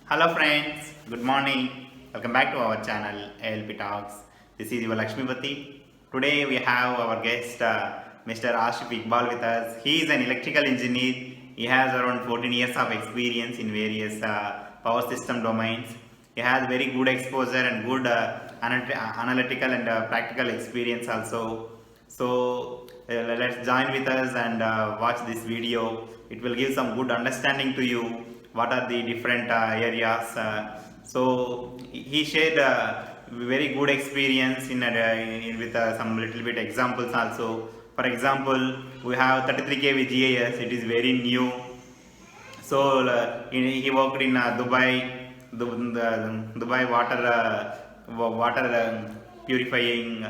Hello friends, good morning. Welcome back to our channel ALP Talks. This is your Lakshmipati. Today we have our guest Mr. Asif Iqbal with us. He is an electrical engineer. He has around 14 years of experience in various power system domains. He has very good exposure and good analytical and practical experience also. So let's join with us and watch this video. It will give some good understanding to you what are the different areas. So he shared very good experience with some little bit examples also. For example, we have 33 kV GIS. It is very new. So he worked in Dubai water purifying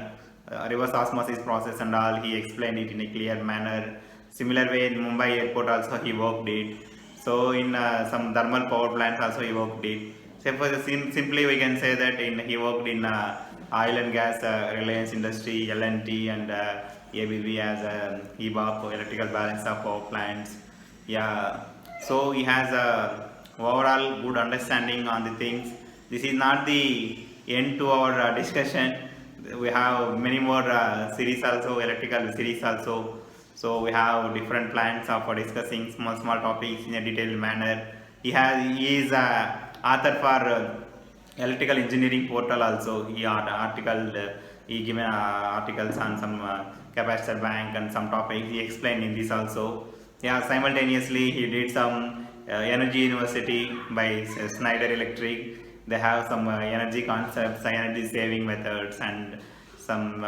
reverse osmosis process and all. He explained it in a clear manner. Similar way in Mumbai airport also he worked it. So in some thermal power plants also he worked it. So for the simply we can say that he worked in oil and gas, Reliance industry, L&T and ABB as EBOP, electrical balance of power plants. Yeah, so he has a overall good understanding on the things. This is not the end to our discussion. We have many more series also, electrical series also. So we have different plans for discussing small topics in a detailed manner. He is author for electrical engineering portal also. He given articles on some capacitor bank and some topics. He explained in this also. Yeah, simultaneously he did some Energy University by Schneider Electric. They have some energy concepts, energy saving methods, and some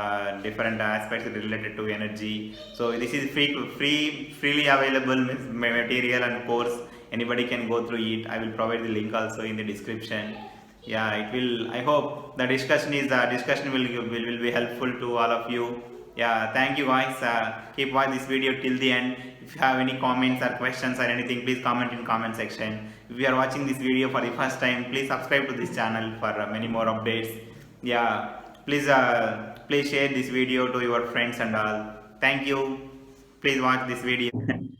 different aspects related to energy. So this is freely available material and course. Anybody can go through it. I will provide the link also in the description. Yeah, it will. I hope the discussion will be helpful to all of you. Yeah, thank you guys. Keep watch this video till the end. If you have any comments or questions or anything, please comment in comment section. If you are watching this video for the first time, please subscribe to this channel for many more updates. Yeah, please share this video to your friends and all. Thank you. Please watch this video.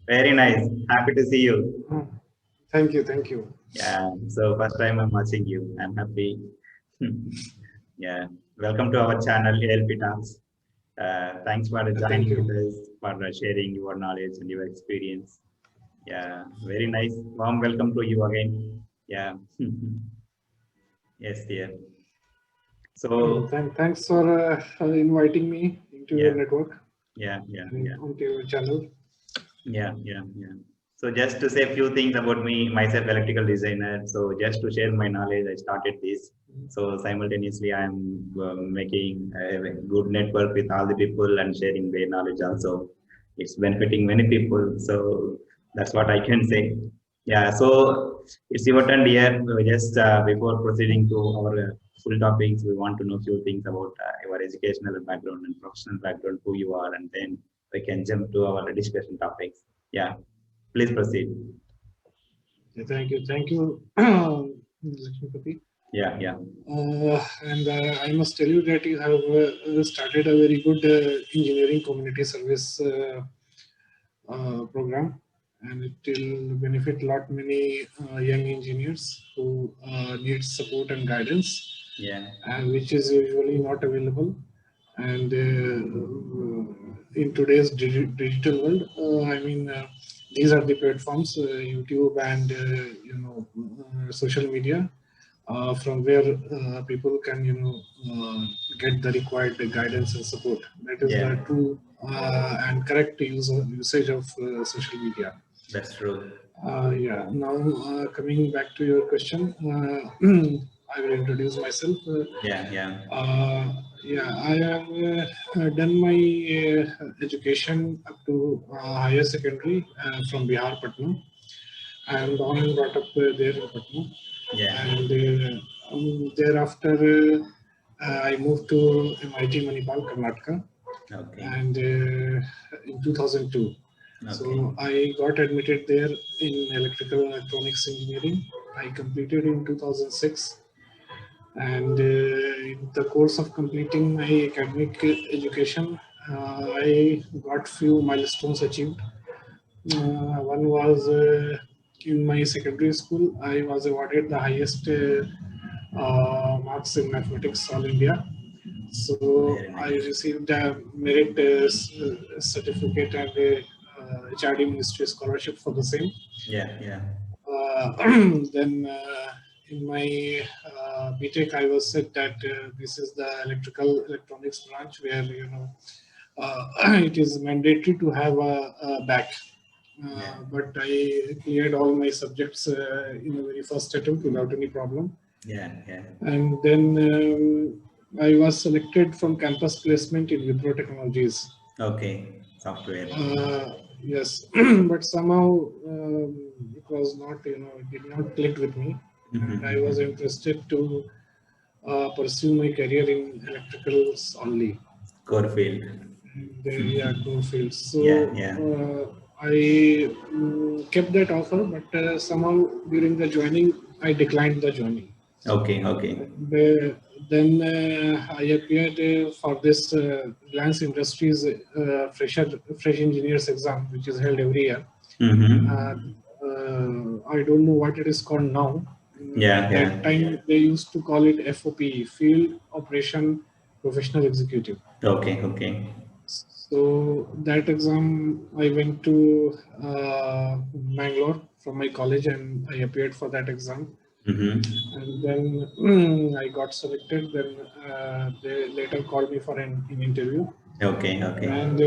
Very nice. Happy to see you. Thank you, thank you. Yeah. So first time I'm watching you. I'm happy. Yeah. Welcome to our channel ALP Talks. Thanks for joining with us, for sharing your knowledge and your experience. Yeah, very nice. Warm welcome to you again. Yeah. Yes, dear. So thanks for inviting me into your network. Yeah. Onto your channel. Yeah. So just to say a few things about me, myself, electrical designer. So just to share my knowledge, I started this. So simultaneously, I'm making a good network with all the people and sharing their knowledge also. It's benefiting many people. So that's what I can say. Yeah. So it's your turn, dear. Just before proceeding to our full topics, we want to know a few things about your educational background and professional background, who you are, and then we can jump to our discussion topics. Yeah. Please proceed. Thank you, Lakshmipati. Yeah. And I must tell you that you have started a very good engineering community service program, and it will benefit lot many young engineers who need support and guidance. Yeah. And which is usually not available. And in today's digital world, these are the platforms, YouTube and social media, from where people can get the required guidance and support. That is the true and correct usage of social media. That's true. Yeah. Now coming back to your question, I will introduce myself. Yeah. I have done my education up to higher secondary from Bihar, Patna. I am born and brought up there in Patna. Yeah. And thereafter, I moved to MIT Manipal, Karnataka. Okay. And in 2002. Okay. So I got admitted there in electrical and electronics engineering. I completed in 2006. And in the course of completing my academic education, I got few milestones achieved. One was in my secondary school, I was awarded the highest marks in mathematics all India. So Very I nice. received a merit certificate and a HRD Ministry scholarship for the same. Yeah, yeah, Uh, then in my BTech, I was said that this is the electrical electronics branch where it is mandatory to have a back. yeah, But I cleared all my subjects in the very first attempt without any problem. yeah, yeah. And then I was selected from campus placement in Wipro Technologies. Okay, software. Yes, but somehow it was not, it did not click with me. And I was Mm-hmm. interested to pursue my career in electricals only. Core field. Yeah, core fields. So Yeah, yeah. I kept that offer, but somehow during the joining, I declined the joining. Okay, okay. And, then I appeared for this Reliance Industries fresh engineers exam, which is held every year. Uh, Mm-hmm. I don't know what it is called now. Yeah, That yeah. time they used to call it FOP, Field Operation Professional Executive. Okay, okay. So that exam, I went to Bangalore from my college and I appeared for that exam. Mm-hmm. And then I got selected. Then they later called me for an interview. Okay, okay. And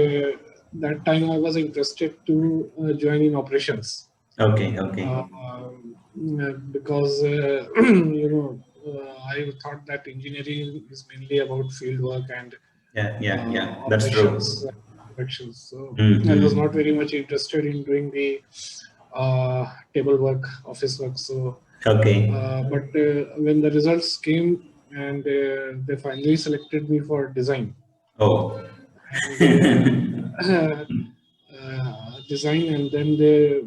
that time I was interested to join in operations Okay, okay. because I thought that engineering is mainly about field work and Yeah, yeah, yeah. That's operations true. directions. So I was not Mm-hmm. very much interested in doing the table work, office work. So, Okay. but when the results came and they finally selected me for design, Oh. and design, and then they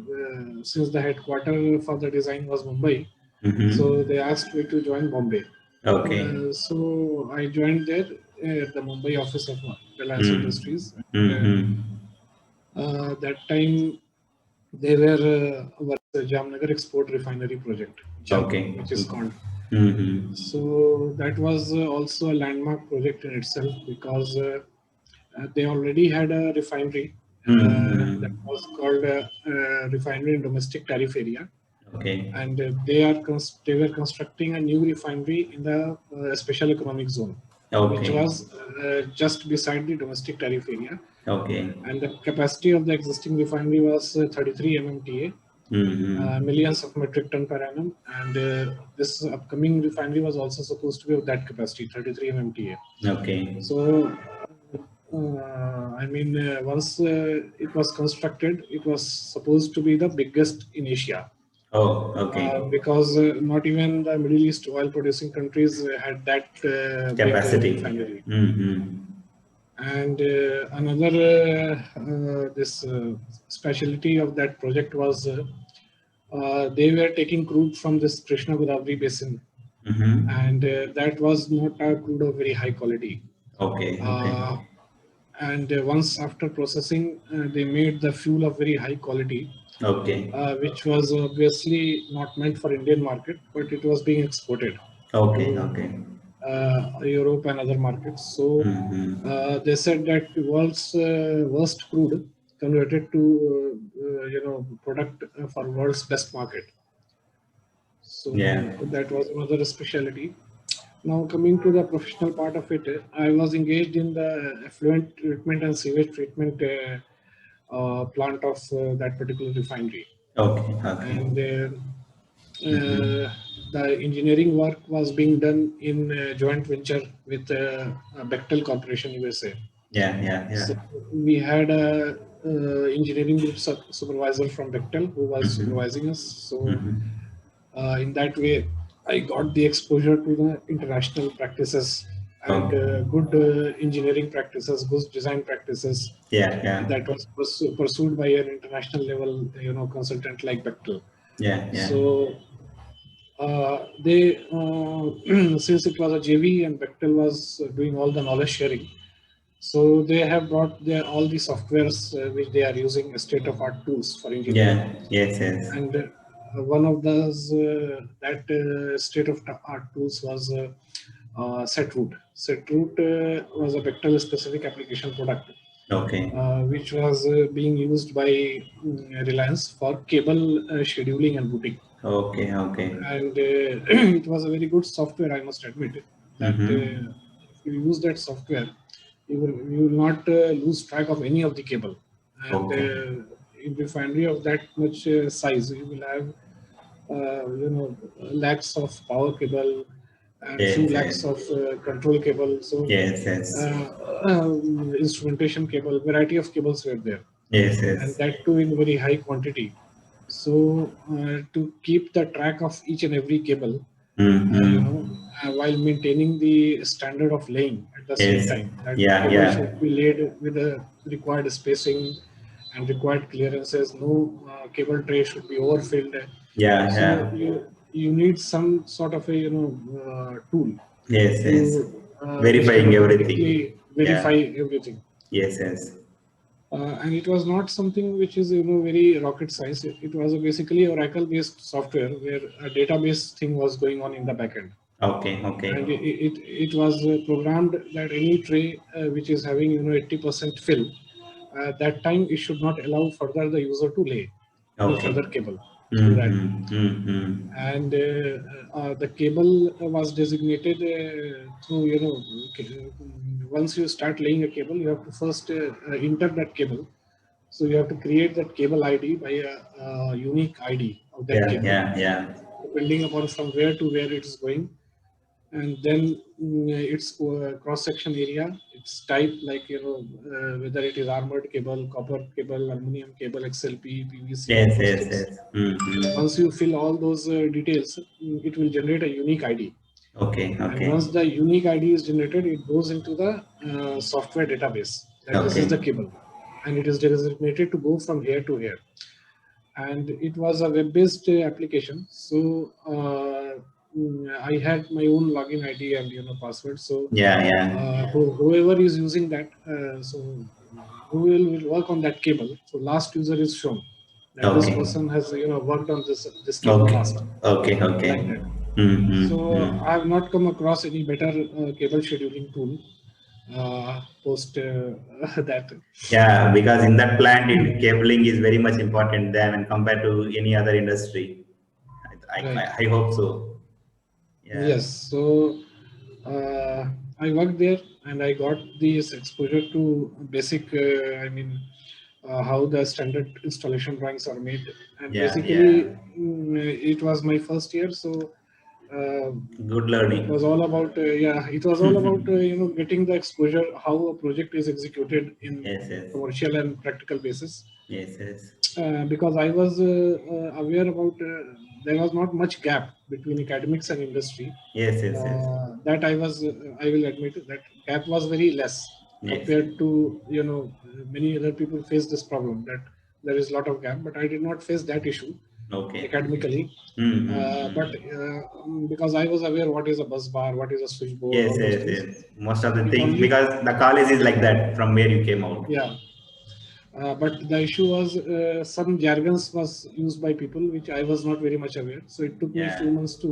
since the headquarter for the design was Mumbai, so Mm-hmm. they asked me to join Bombay. Okay. So I joined there at the Mumbai office of Reliance Mm. Industries. And, Mm-hmm. that time they were the Jamnagar Export Refinery project, JAR, Okay. which is called. Mm-hmm. So that was also a landmark project in itself because they already had a refinery that Mm-hmm. was called Refinery in Domestic Tariff Area, Okay. and they were constructing a new refinery in the special economic zone, which Okay. was just beside the domestic tariff area, Okay. and the capacity of the existing refinery was 33 mmta, Mm-hmm. millions of metric ton per annum, and this upcoming refinery was also supposed to be of that capacity, 33 mmta. Okay. So, once it was constructed, it was supposed to be the biggest in Asia. Oh, okay. Because not even the Middle East oil producing countries had that big Capacity. refinery. Mm-hmm. And another this specialty of that project was they were taking crude from this Krishna Godavari basin, Mm-hmm. and that was not a crude of very high quality. Okay. Okay. Uh, and once after processing, they made the fuel of very high quality, Okay. which was obviously not meant for Indian market, but it was being exported Okay. to Okay. Europe and other markets. So Mm-hmm. they said that the world's worst crude converted to product for world's best market. Yeah. So that was another specialty. Now coming to the professional part of it, I was engaged in the effluent treatment and sewage treatment plant of that particular refinery, Okay. Okay. and Mm-hmm. the engineering work was being done in joint venture with Bechtel Corporation USA. Yeah. Yeah. Yeah. So we had a engineering group supervisor from Bechtel who was Mm-hmm. supervising us. So Mm-hmm. in that way, I got the exposure to the international practices and Okay. good engineering practices, good design practices Yeah. Yeah. that was pursued by an international level, consultant like Bechtel. Yeah. Yeah. So they since it was a JV and Bechtel was doing all the knowledge sharing, so they have brought all the softwares which they are using state of art tools for engineering, Yeah. Yes. Yes. and one of those state of art tools was Setroot. Setroot was a Bechdel specific application product, Okay. which was being used by Reliance for cable scheduling and routing. Okay. Okay. And it was a very good software, I must admit, that Mm-hmm. if you use that software, you will not lose track of any of the cable. And Okay. in refinery of that much size, you will have lakhs of power cable and few Yes. Yes. lakhs of control cable. So Yes. Yes. instrumentation cable, variety of cables were there, Yes. and Yes. that too in very high quantity. So to keep the track of each and every cable, Mm-hmm. while maintaining the standard of laying at the same Yes. time, that Yeah. cable Yeah. should be laid with the required spacing and required clearances. No cable tray should be overfilled. Yeah. So Yeah. you need some sort of a tool Yes. Yes. to which can Verifying everything. automatically verify Yeah. everything. Yes. Yes. And it was not something which is very rocket science. It was basically Oracle based software where a database thing was going on in the backend, Okay. Okay. and it was programmed that any tray which is having 80% fill, that time it should not allow further the user to lay any Okay. further cable through that. Mm-hmm. Mm-hmm. And the cable was designated through once you start laying a cable, you have to first enter that cable. So you have to create that cable ID by a unique ID of that Yeah. cable, Yeah. Yeah. depending upon from where to where it is going. And then its cross section area, its type, like whether it is armored cable, copper cable, aluminum cable, XLP, PVC, Yes. Yes. composites. Yes. Mm-hmm. Once you fill all those details, it will generate a unique ID. Okay. And Okay. once the unique ID is generated, it goes into the software database that this is the Okay. cable, and it is designated to go from here to here. And it was a web-based application, so I had my own login ID and password. So Yeah. Yeah. whoever is using that, so who will work on that cable, so last user is shown that this Okay. person has worked on this cable Okay. last, Okay. Okay. like that. So Mm-hmm. I have not come across any better cable scheduling tool post that. Yeah, because in that plant, cabling is very much important than when compared to any other industry. Right. I hope so. Yeah. Yes. So I worked there, and I got this exposure to basic. How the standard installation drawings are made, and Yeah. Yeah. basically it was my first year, so uh, Good it was learning. all about it was all about getting the exposure how a project is executed in Yes. Yes. commercial and practical basis. Yes. Yes. Because I was aware about there was not much gap between academics and industry. Yes. Yes. Yes. That I will admit that gap was very less Yes. compared to many other people face this problem that there is a lot of gap, but I did not face that issue Okay. academically. But Mm-hmm. because I was aware what is a bus bar, what is a switchboard, Yes. all those Yes. things, Yes. Most of the it things only because the college is like that from where you came out. yeah. But the issue was some jargons was used by people which I was not very much aware. So it took me a Yeah. few months to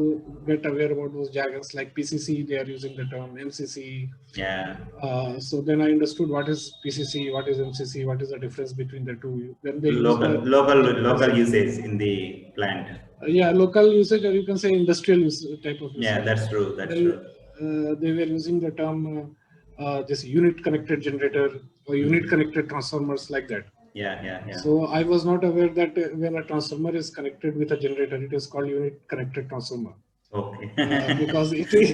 get aware about those jargons, like PCC. They are using the term MCC. Yeah. So then I understood what is PCC, what is MCC, what is the difference between the two. When they use Local, the local, local terminology, usage in the plant. yeah, local usage, or you can say industrial type of Yeah, usage. that's true. That's Then true. they were using the term this unit connected generator or unit Mhm. connected transformers, like that. Yeah, yeah, yeah. So I was not aware that when a transformer is connected with a generator, it is called unit connected transformer. Okay. Because it is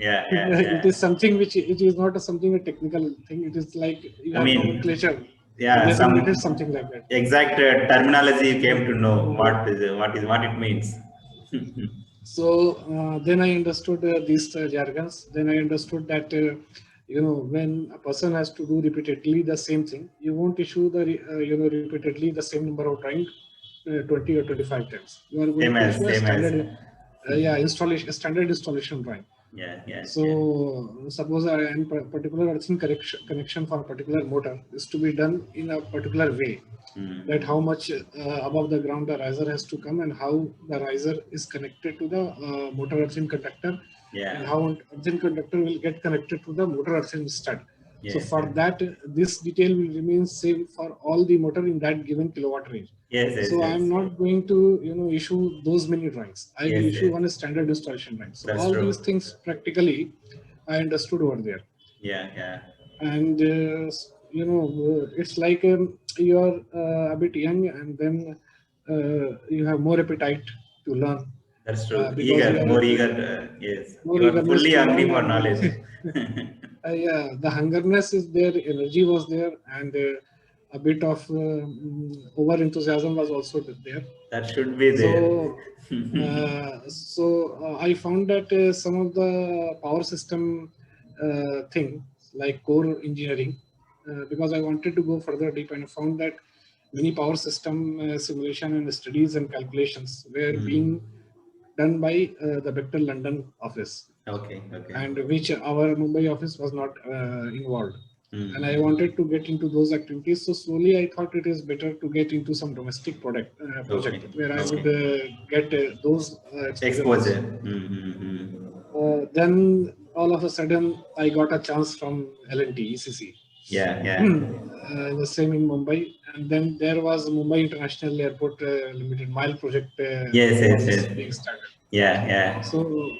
Yeah, yeah, it is yeah. something which it is not something a technical thing. It is like you I have mean, nomenclature to yeah, designate it some something like that. exact terminology you came to know Uh, what it means. so then I understood these jargons. Then I understood that when a person has to do repeatedly the same thing, you won't issue the repeatedly the same number of drawing 20 or 25 times. You are going to issue a Same as. standard installation, a standard installation drawing. So suppose a particular earthing connection for a particular motor is to be done in a particular way, that how much above the ground the riser has to come and how the riser is connected to the motor earthing conductor, and how earthing conductor will get connected to the motor earthing stud. So for that, this detail will remain same for all the motor in that given kilowatt range. So I am not going to issue those many drawings. I will issue one standard installation drawing. So all these things practically I understood over there. And it's like you are a bit young, and then you have more appetite to learn. That's true. More eager. Yes. more You are eagerness fully to hungry learn, for and knowledge. yeah, the hungerness is there, energy was there, and a bit of over enthusiasm was also there. That should be there. So I found that some of the power system thing, like core engineering, because I wanted to go further deep, and found that many power system simulation and studies and calculations were being done by the Betchel London office, and which our Mumbai office was not involved. And I wanted to get into those activities. So slowly I thought it is better to get into some domestic project where I would get those exposure. Then all of a sudden I got a chance from L&T ECC. The same in Mumbai, and then there was Mumbai International Airport Limited Mile project being started. So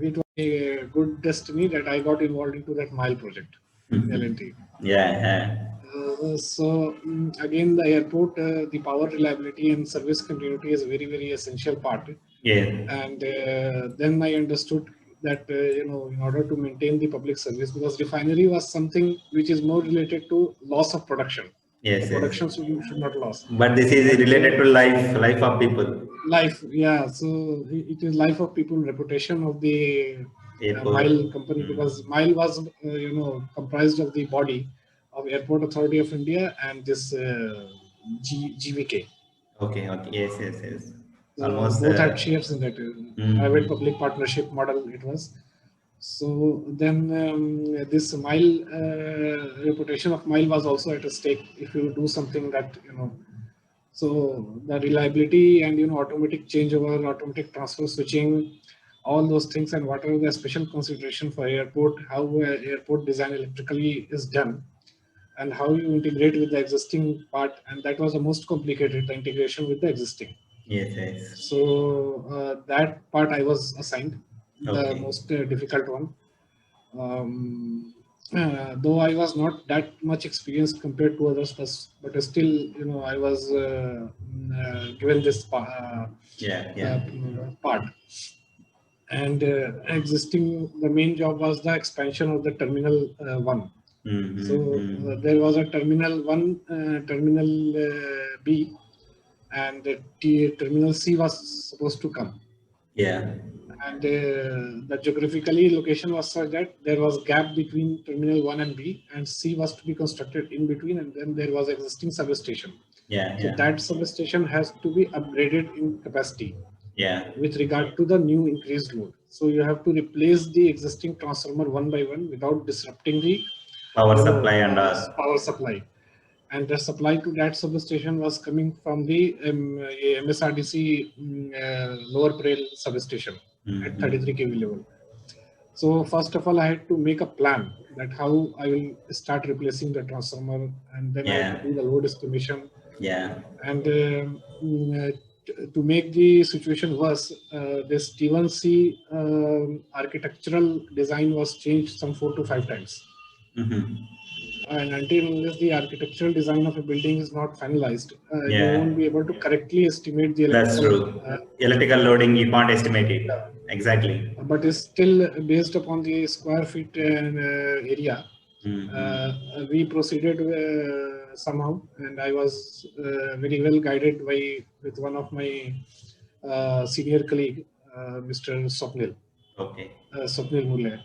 it was a good destiny that I got involved into that Mile project with L&T. So again, the airport, the power reliability and service continuity is a very, very essential part. And then I understood that in order to maintain the public service, because refinery was something which is more related to loss of production. Production should not lose. But this is related to life of people. Yeah. So it is life of people, reputation of the Mile company, because Mile was comprised of the body of Airport Authority of India and this GVK. Yes. Almost both had shares in that private public partnership model it was. So then this Mile reputation of Mile was also at a stake if you do something that so the reliability and automatic changeover, automatic transfer switching, all those things, and what are the special consideration for airport, how airport design electrically is done, and how you integrate with the existing part, and that was the most complicated, the integration with the existing. So that part I was assigned, the most difficult one. Though I was not that much experienced compared to others, but still, I was given this part. And existing, the main job was the expansion of the Terminal 1. So there was a Terminal 1, Terminal B, and Terminal C was supposed to come. And the geographically location was such that there was gap between Terminal 1 and B, and C was to be constructed in between, and then there was existing substation. So that substation has to be upgraded in capacity with regard to the new increased load. So you have to replace the existing transformer one by one without disrupting the power supply power supply. And the supply to that substation was coming from the MSRDC Lower Braille substation at 33 kV level. So first of all, I had to make a plan that how I will start replacing the transformer, and then I had to do the load estimation. And to make the situation worse, this T1C architectural design was changed some 4 to 5 times. And until unless the architectural design of a building is not finalized, you won't be able to correctly estimate the electrical. That's true. Electrical loading, you can't estimate it. Exactly. But it's still based upon the square feet and area. We proceeded somehow, and I was very well guided with one of my senior colleague, Mr. Swapnil. Swapnil Mule.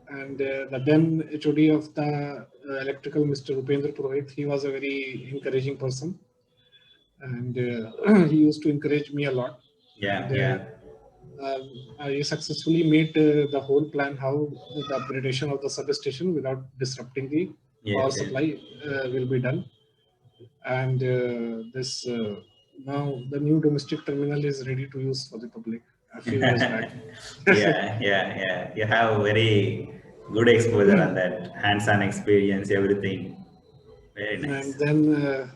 And the then HOD of the electrical, Mr. Upendra Purohit, he was a very encouraging person, and he used to encourage me a lot. I successfully made the whole plan how the upgradation of the substation without disrupting the power Yes, yes. supply will be done. And this now the new domestic terminal is ready to use for the public a few years back. Yeah, yeah, yeah. You have very good exposure on that, hands-on experience, everything. Very nice. And then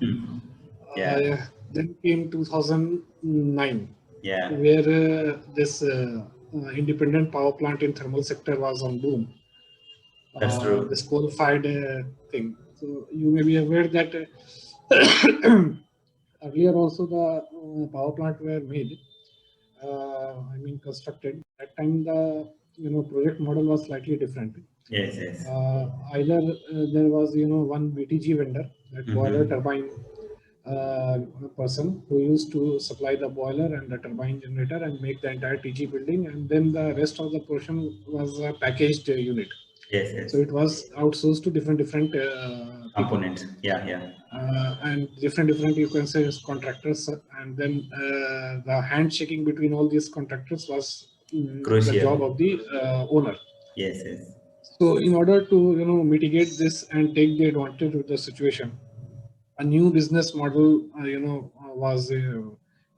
Yeah, then came 2009, yeah, where this independent power plant in thermal sector was on boom. that's This true. coal-fired thing. So you may be aware that earlier also the power plant were made. I mean constructed. That time the project model was slightly different. Yes, yes. Either there was one BTG vendor, that boiler Mm-hmm. turbine uh, person who used to supply the boiler and the turbine generator and make the entire TG building, and then the rest of the portion was a packaged unit. Yes, So yes. it was outsourced to different people, Components. Yeah, yeah. and different you can say is contractors, and then the handshaking between all these contractors was the job Crucial. of the owner. Yes, yes. So in order to mitigate this and take the advantage of the situation, a new business model was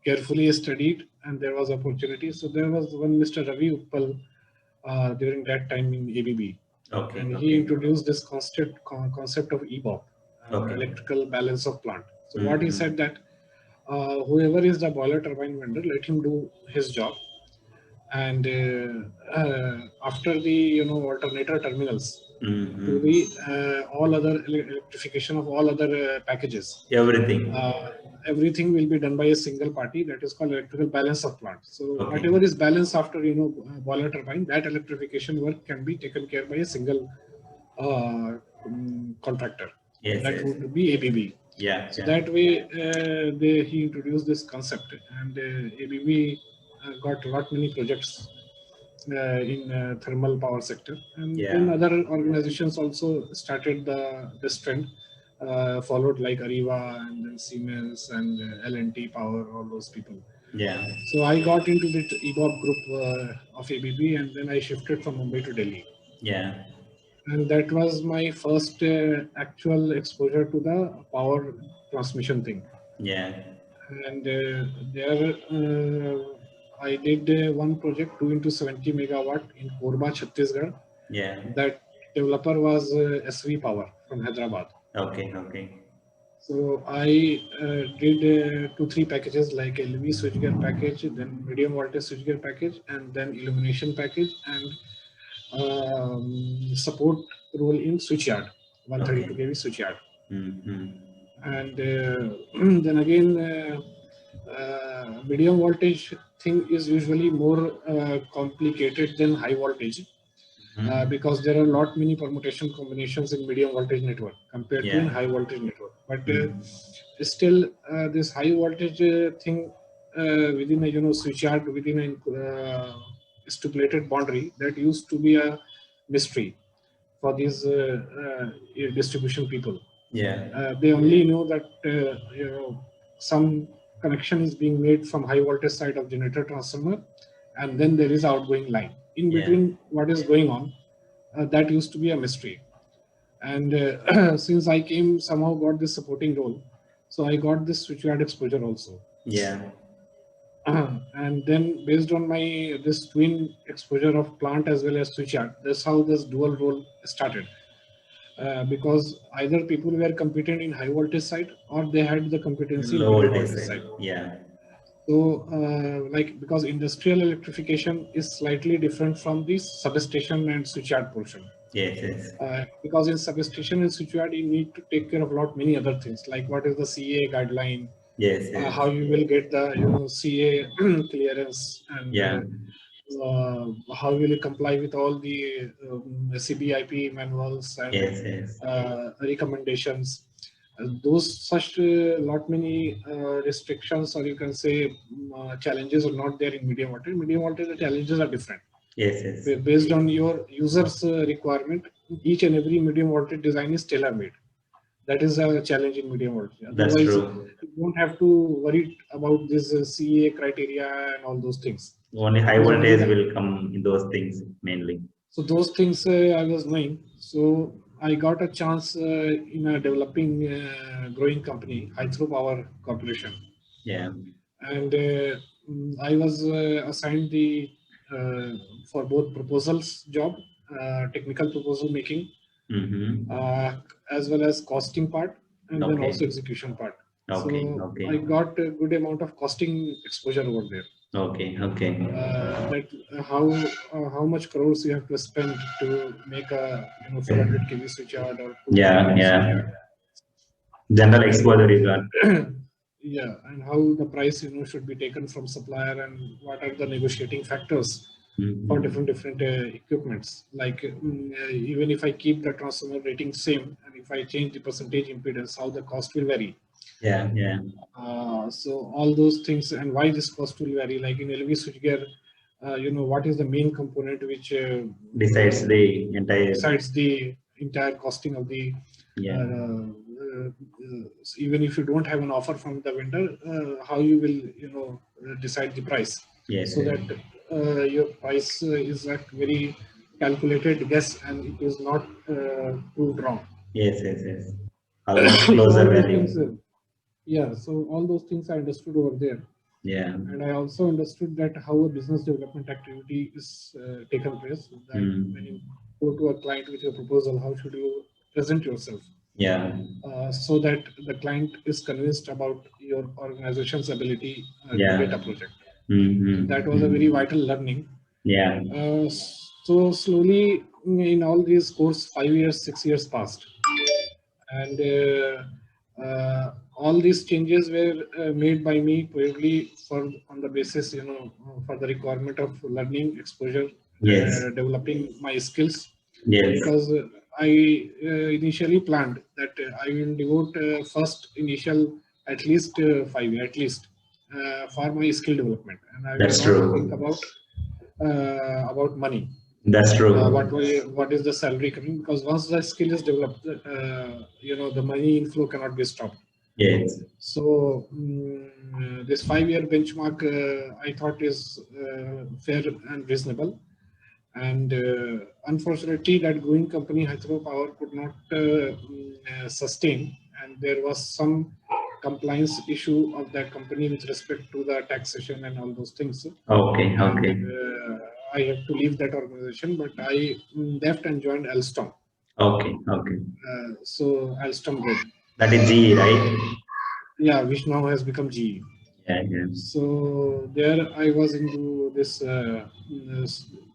carefully studied, and there was opportunity. So there was one Mr. Ravi Uppal during that time in ABB, Okay, and he okay, introduced this concept of EBOP, okay. electrical balance of plant. So what he Mm-hmm. said that whoever is the boiler turbine vendor, let him do his job, and after the alternator terminals to Mm-hmm. the all other electrification of all other packages, Everything. uh, everything will be done by a single party, that is called electrical balance of plant. So Okay. whatever is balanced after boiler turbine, that electrification work can be taken care by a single contractor. Yes, That yes. would be ABB. Yeah, So yeah. that way he introduced this concept, and ABB got a lot many projects in thermal power sector, and then Yeah, other organizations also started this trend, followed like Ariva and then Siemens and L&T Power, all those people. yeah, So I got into the EBOP group of ABB, and then I shifted from Mumbai to Delhi, yeah, and that was my first actual exposure to the power transmission thing. yeah, And there I did one project 2 into 70 megawatt in Korba, Chhattisgarh. yeah. That developer was SV Power from Hyderabad. Okay, okay. So I did 2 3 packages like LV switchgear package, then medium voltage switchgear package, and then illumination package, and support role in switchyard, Okay. 132 kV switchyard. Mm-hmm. And then again medium voltage thing is usually more complicated than high voltage, Mm-hmm. because there are not many permutation combinations in medium voltage network compared to in Yeah. high voltage network. But Mm. still this high voltage thing within a switchyard within a stipulated boundary, that used to be a mystery for these distribution people. Yeah. They only know that some connection is being made from high voltage side of generator transformer, and then there is outgoing line. In Yeah. between, what is going on, that used to be a mystery. And since I came somehow got this supporting role, so I got this switchyard exposure also. Yeah. And then based on my this twin exposure of plant as well as switchyard, that's how this dual role started. Because either people were competent in high voltage side, or they had the competency in Low medium voltage voltage side. side. Yeah. So, like because industrial electrification is slightly different from the substation and switchyard portion. Yes, yes. Because in substation and switchyard, you need to take care of lot many other things, like what is the CA guideline, Yes, how yes. you will get the CA clearance, and Yeah. how will you comply with all the CBIP manuals and Yes, yes. recommendations. Those such lot many restrictions, or you can say challenges, are not there in medium voltage. Medium voltage, the challenges are different. Yes, yes. Based on your user's requirement, each and every medium voltage design is tailor made. That is a challenge in medium voltage. That's Otherwise, true. you don't have to worry about this CA criteria and all those things. Only high Because voltage only will come in those things mainly. so those things I was knowing. So I got a chance in a developing, growing company, Hydropower Corporation, Yeah. and I was assigned the for both proposals job, technical proposal making, Mm-hmm. uh, as well as costing part, and then Okay. also execution part. Okay. So Okay. I got a good amount of costing exposure over there. Okay. Okay. That how much crores you have to spend to make a 400 kV switch yard or 200 Yeah. kV switch Yeah. yard, General and exposure is what. yeah, and how the price should be taken from supplier, and what are the negotiating factors for Mm-hmm. different equipments. Like even if I keep the transformer rating same, and if I change the percentage impedance, how the cost will vary. Yeah. Yeah. So all those things, and why this cost will vary. Like in LV switchgear, what is the main component which Decides the entire. decides the entire costing of the. Yeah. So even if you don't have an offer from the vendor, how you will decide the price, Yes. so Yes. that your price is at very calculated guess, and it is not proved wrong. Yes. Yes. Yes. Almost So closer all those things, value. yeah. So all those things I understood over there. Yeah. And I also understood that how a business development activity is taken place. That when you go to a client with your proposal, how should you present yourself Yeah. so that the client is convinced about your organization's ability to Yeah. get a project. So that was a very Mm-hmm. vital learning. Yeah. So slowly in all these course, 5 years, 6 years passed, and all these changes were made by me purely for on the basis for the requirement of learning exposure, Yes. developing my skills, Yes. because I initially planned that I will devote first initial at least 5 years at least for my skill development, and I will That's not think true. about money. That's true. What is the salary coming, because once the skill is developed, the money inflow cannot be stopped. Yes. So this 5 year benchmark I thought is fair and reasonable, and unfortunately that growing company Hydropower could not sustain, and there was some compliance issue of that company with respect to the taxation and all those things, Okay. and Okay. I have to leave that organization, but I left and joined Alstom. Okay. Okay. So Alstom Group, That is G, right? yeah, which now has become GE. Yeah. Yeah. So there I was into this,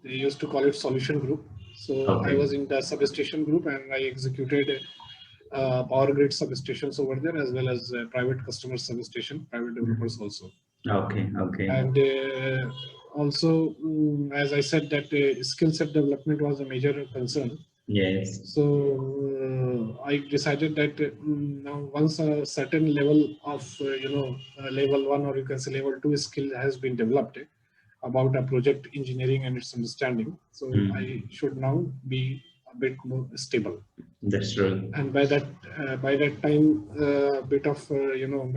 they used to call it solution group. So I Okay. was in the substation group, and I executed power grid substations over there, as well as private customer substation, private developers also. Okay. Okay. And also, as I said, that skill set development was a major concern. Yes. So I decided that now once a certain level of level 1, or you can say level 2 skill has been developed about a project engineering and its understanding, so I should now be a bit more stable. That's true. And by that time, a bit of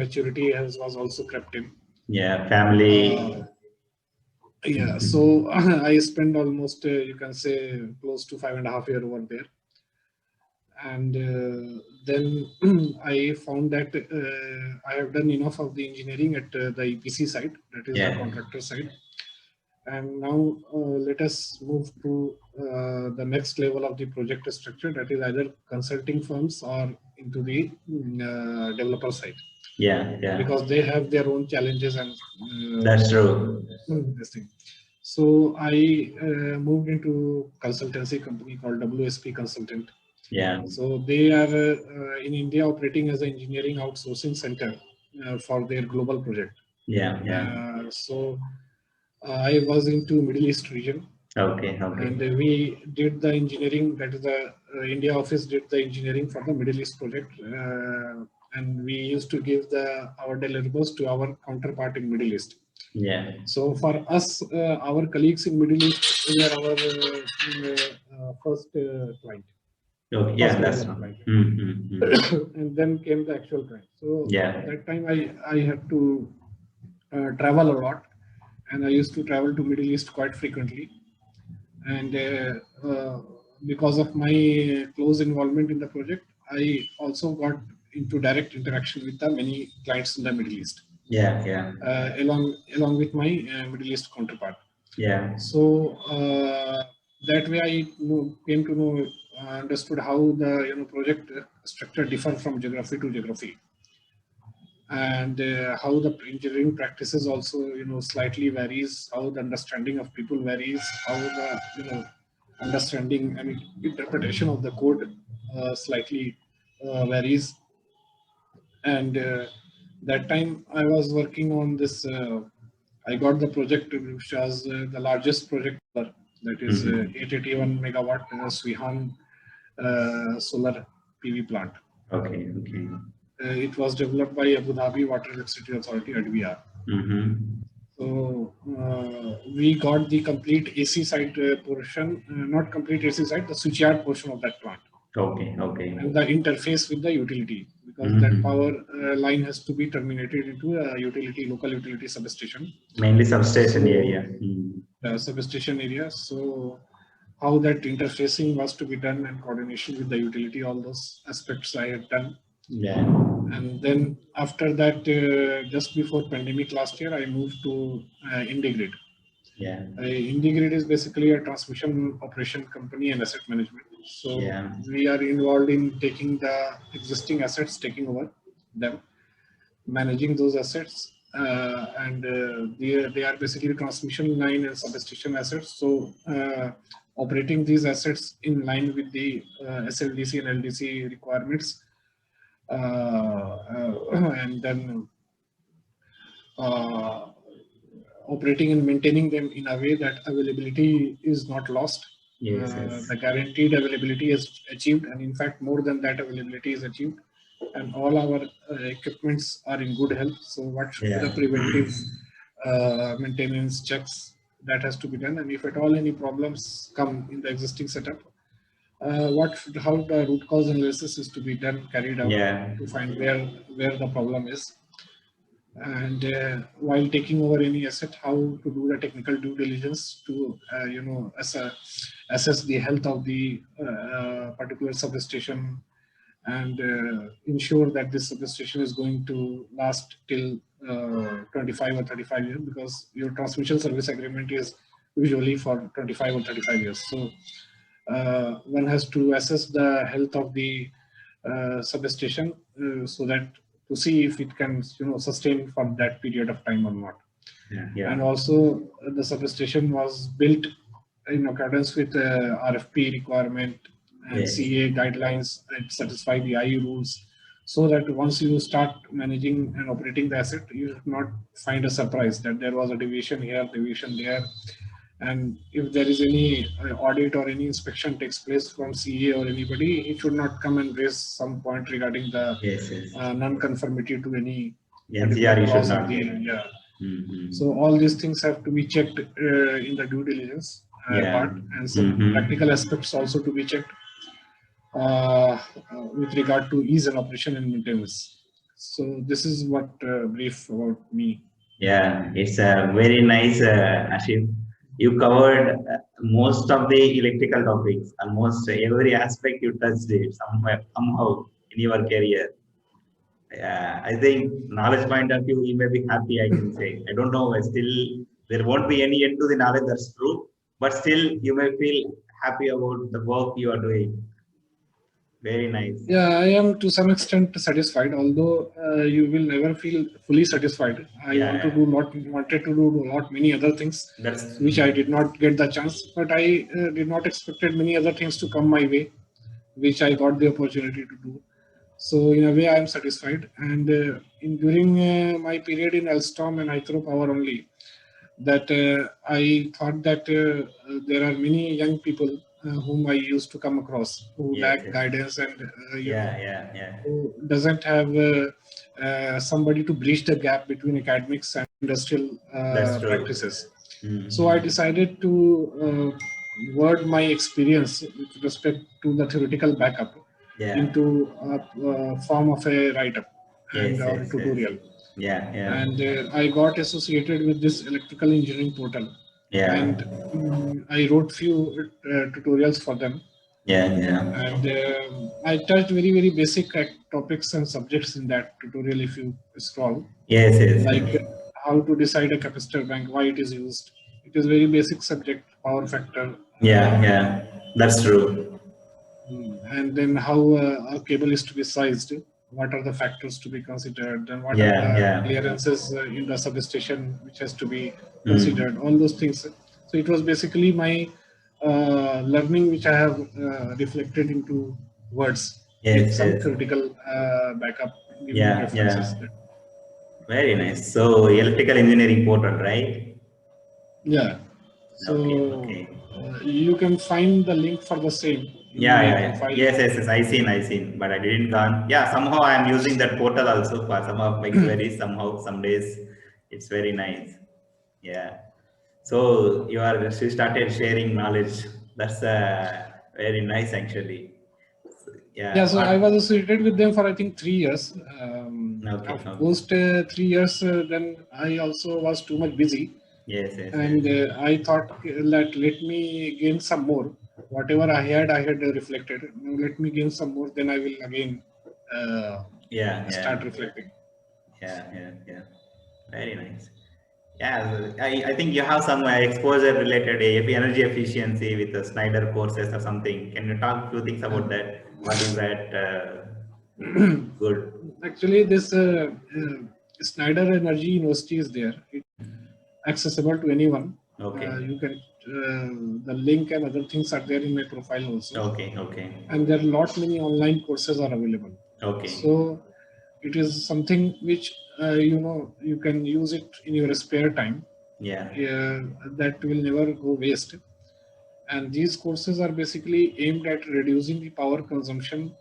maturity was also crept in. Yeah. Family. Yeah, so I spent almost you can say close to 5.5 years over there, and then I found that I have done enough of the engineering at the EPC side, that is the Yeah. contractor side, and now let us move to the next level of the project structure, that is either consulting firms or into the developer side, Yeah. Yeah. because they have their own challenges and That's true. this thing. So I moved into consultancy company called WSP Consultant. Yeah. So they are in India operating as an engineering outsourcing center for their global project. Yeah. Yeah. So I was into Middle East region, Okay. Okay. and we did the engineering. That is the India office did the engineering for the Middle East project, and we used to give our deliverables to our counterpart in Middle East. Yeah. So for us, our colleagues in Middle East were our first client. Okay. Yeah. First That's level of true. client. And then came the actual client. So Yeah. at that time I had to travel a lot, and I used to travel to Middle East quite frequently. And because of my close involvement in the project, I also got into direct interaction with the many clients in the Middle East. Yeah, yeah. Along with my Middle East counterpart. Yeah. So that way I came to know, understood how the project structure differ from geography to geography, and how the engineering practices also slightly varies, how the understanding of people varies, how the understanding and interpretation of the code slightly varies. And that time I was working on this. I got the project which was the largest project ever, that is 881 megawatt Swihan solar PV plant. Okay, okay. It was developed by Abu Dhabi Water Electricity Authority (ADWR). So we got the complete AC side portion, not complete AC side, the switchyard portion of that plant. Okay, okay. And the interface with the utility, because that power line has to be terminated into a utility, local utility substation. Mainly substation area. Substation area. So how that interfacing was to be done and coordination with the utility, all those aspects I had done. Yeah. And then after that, just before pandemic last year, I moved to IndiGrid. Yeah. IndiGrid is basically a transmission operation company and asset management. So yeah. we are involved in taking the existing assets, taking over them, managing those assets, and they are basically transmission line and substation assets. So operating these assets in line with the SLDC and LDC requirements, and then operating and maintaining them in a way that availability is not lost. Yes, yes. The guaranteed availability is achieved, and in fact more than that availability is achieved, and all our equipments are in good health. So what should be the preventive maintenance checks that has to be done, and if at all any problems come in the existing setup, how the root cause analysis is to be done, carried out, to find where the problem is. And while taking over any asset, how to do the technical due diligence to assess the health of the particular substation, and ensure that this substation is going to last till 25 or 35 years, because your transmission service agreement is usually for 25 or 35 years. So one has to assess the health of the substation, so that to see if it can sustain for that period of time or not. And also the substation was built in accordance with RFP requirement and CA guidelines, and satisfy the IE rules, so that once you start managing and operating the asset, you should not find a surprise that there was a deviation here, deviation there. And if there is any audit or any inspection takes place from CA or anybody, it should not come and raise some point regarding the non-conformity to any clause of the So all these things have to be checked in the due diligence part, and some practical aspects also to be checked with regard to ease and operation and maintenance. So this is what brief about me. Yeah, it's a very nice, Asif. You covered most of the electrical topics, almost every aspect you touched it somehow in your career. I think knowledge point of view, you may be happy, I can say. I don't know, still there won't be any end to the knowledge, that's true. But still you may feel happy about the work you are doing. Very nice. Yeah, I am to some extent satisfied, although you will never feel fully satisfied. I wanted to do many other things, which I did not get the chance, but I did not expected many other things to come my way, which I got the opportunity to do. So in a way, I am satisfied. And during my period in Alstom and Hydropower only, that I thought that there are many young people whom I used to come across who lack guidance and who doesn't have somebody to bridge the gap between academics and industrial practices. So I decided to word my experience with respect to the theoretical backup into a form of a write-up and tutorial. Yeah, yeah, and I got associated with this electrical engineering portal, yeah, and I wrote few tutorials for them, yeah, yeah. and I touched very basic topics and subjects in that tutorial. If you scroll, Yes, yes, like yes. how to decide a capacitor bank, why it is used. It is very basic subject, power factor, Yeah, yeah. That's true. and then how a cable is to be sized. What are the factors to be considered? Then what are Yeah, the yeah. clearances in the substation which has to be considered? Mm. All those things. So it was basically my learning which I have reflected into words with Yes, some yes. theoretical backup, giving Yeah, references. yeah. Very nice. So electrical engineering portal, right? Yeah. Okay, So okay. you can find the link for the same in Yeah, my yeah, yeah. profile. Yes, yes, yes. I seen, but I didn't gone. Yeah, somehow I'm using that portal also for some of my queries. Somehow, some days, it's very nice. Yeah. So you started sharing knowledge. That's very nice actually. Yeah, Yeah. so I What? was associated with them for I think 3 years. Okay, Of okay. post 3 years, then I also was too much busy, Yes, yes, and yes. I thought that let me gain some more. Whatever I had reflected. Now let me gain some more. Then I will again uh, Yeah, start yeah, reflecting. yeah, yeah, yeah. Very nice. Yeah, I think you have some exposure related energy efficiency with the Schneider courses or something. Can you talk a few things Yeah. about that? What is that good? Actually, this Schneider Energy University is there. It's accessible to anyone. Okay, You can the link and other things are there in my profile also, okay, okay, and there are lot many online courses are available. okay. So it is something which you can use it in your spare time. Yeah, That will never go waste. And these courses are basically aimed at reducing the power consumption,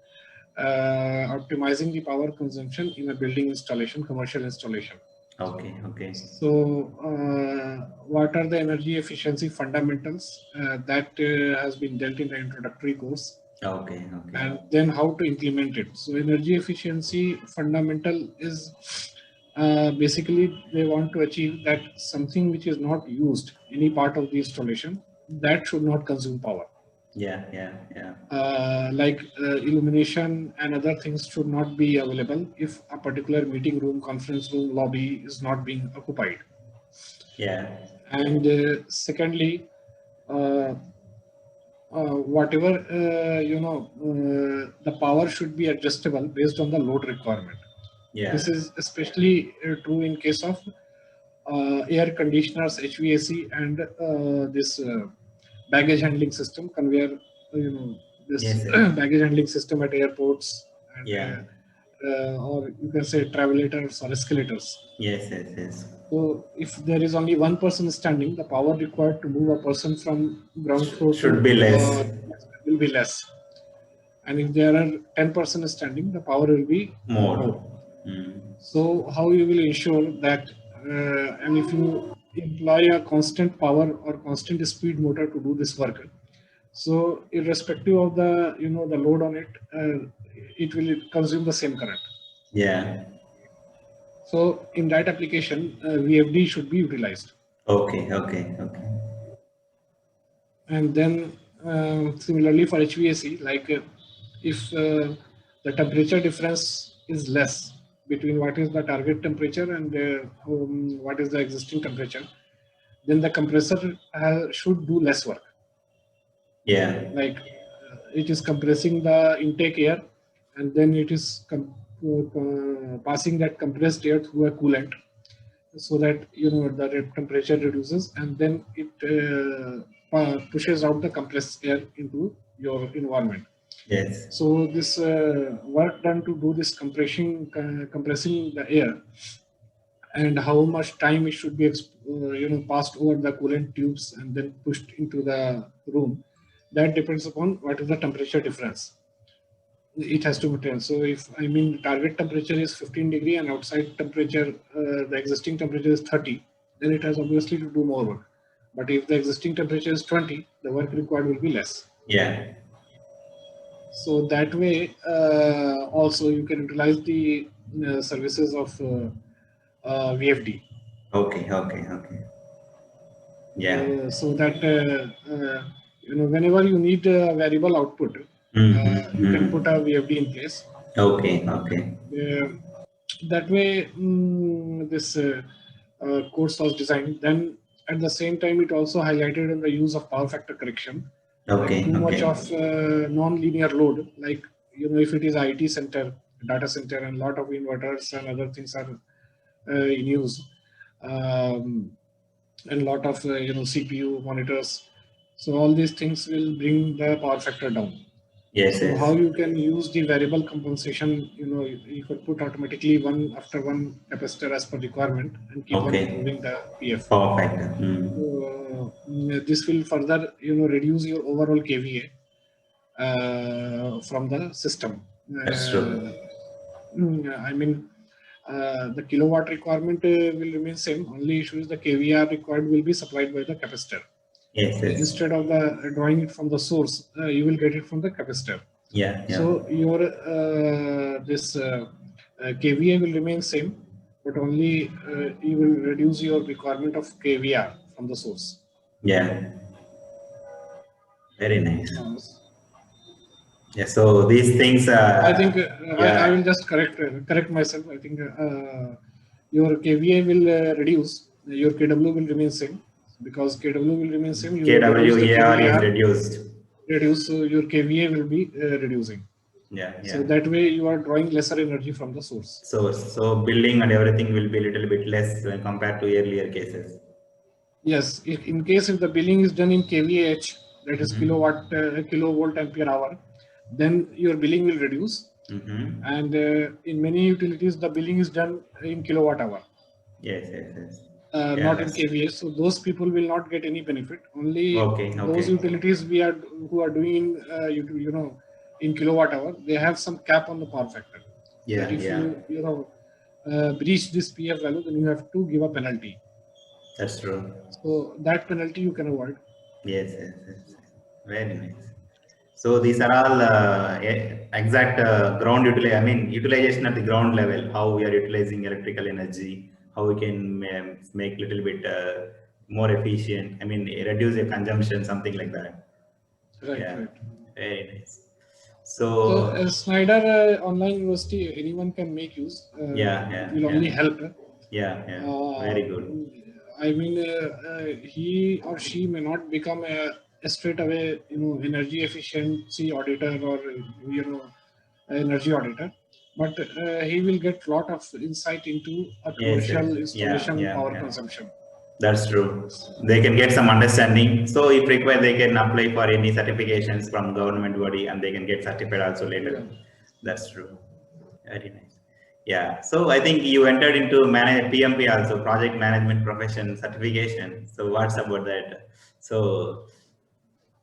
optimizing the power consumption in a building installation, commercial installation. okay, okay, So, what are the energy efficiency fundamentals that has been dealt in the introductory course, okay, okay. and then how to implement it. So, energy efficiency fundamental is basically they want to achieve that something which is not used any part of the installation that should not consume power. Yeah, yeah, yeah, Like illumination and other things should not be available if a particular meeting room, conference room, lobby is not being occupied. yeah, And secondly, uh, whatever the power should be adjustable based on the load requirement. This yeah. is especially true in case of air conditioners, HVAC, and this baggage handling system, conveyor, this Yes, yes. baggage handling system at airports, and Yeah. or you can say travelators or escalators. Yes, yes, yes. So if there is only one person standing, the power required to move a person from ground floor Should to be less. will be less. And if there are 10 persons standing, the power will be More. more. Mm. So how you will ensure that, and if you employ a constant power or constant speed motor to do this work, so irrespective of the the load on it, it will consume the same current. Yeah. So in that application, VFD should be utilized. Okay, okay, okay. And then similarly for HVAC, like if the temperature difference is less between what is the target temperature and what is the existing temperature, then the compressor should do less work. Yeah. Like it is compressing the intake air, and then it is passing that compressed air through a coolant, so that the temperature reduces, and then it pushes out the compressed air into your environment. Yes. So this work done to do this compressing the air, and how much time it should be passed over the coolant tubes and then pushed into the room, that depends upon what is the temperature difference it has to maintain. So if I mean target temperature is 15 degree and outside temperature, the existing temperature is 30, then it has obviously to do more work. But if the existing temperature is 20, the work required will be less. Yeah. So that way, also you can utilize the services of VFD. Okay, okay, okay. Yeah. So that whenever you need a variable output, you can put a VFD in place. Okay, okay. Uh, that way, this course was designed. Then at the same time, it also highlighted in the use of power factor correction, like Okay, too much okay. of non-linear load, like if it is IT center, data center, and lot of inverters and other things are in use. Um, and lot of CPU monitors. So all these things will bring the power factor down. Yes, So how yes. you can use the variable compensation? You could put automatically one after one capacitor as per requirement and keep on Okay. improving the PF. Power factor. This will further reduce your overall KVA from the system. That's true. I mean, the kilowatt requirement will remain same. Only issue is the kVAR required will be supplied by the capacitor. Yes, yes. Instead of the drawing it from the source, you will get it from the capacitor. Yeah, yeah. So your this kVA will remain same, but only you will reduce your requirement of kVAR from the source. Yeah. Very nice. Uh, Yeah, so these things I think I will yeah. just correct myself. I think your kVA will reduce, your kW will remain same. Because kW will remain same, you will reduce the KWAR is kVAR, reduced. reduce, so your kVA will be reducing. Yeah, So yeah. that way you are drawing lesser energy from the source. So billing and everything will be a little bit less when compared to earlier cases. Yes, in case if the billing is done in kVAh, that is Mm-hmm. kilovolt ampere hour, then your billing will reduce. Mm-hmm. And in many utilities, the billing is done in kilowatt hour. Yes, yes, yes. Yeah, Not in that's kVA. So those people will not get any benefit. Only okay, those okay. utilities who are doing in in kilowatt hour, they have some cap on the power factor. That Yeah, if yeah. you breach this PF value, then you have to give a penalty. That's true. So that penalty you can avoid. Yes, yes, yes. Very nice. So these are all exact ground utilization. I mean, utilization at the ground level. How we are utilizing electrical energy. How we can make little bit more efficient. I mean, reduce your consumption, something like that. Right, Yeah, right. very nice. So So Schneider Online University, anyone can make use. yeah, It yeah, will yeah, only help. yeah, yeah. Uh, Very good. I mean, he or she may not become a straight away, energy efficiency auditor or energy auditor, but he will get lot of insight into a Yes, yes, commercial yeah, installation yeah, power yeah. consumption. That's true. They can get some understanding. So if required, they can apply for any certifications from government body and they can get certified also Yeah. later. That's true. Very nice. Yeah. So I think you entered into PMP also, project management profession certification. So what's about that? So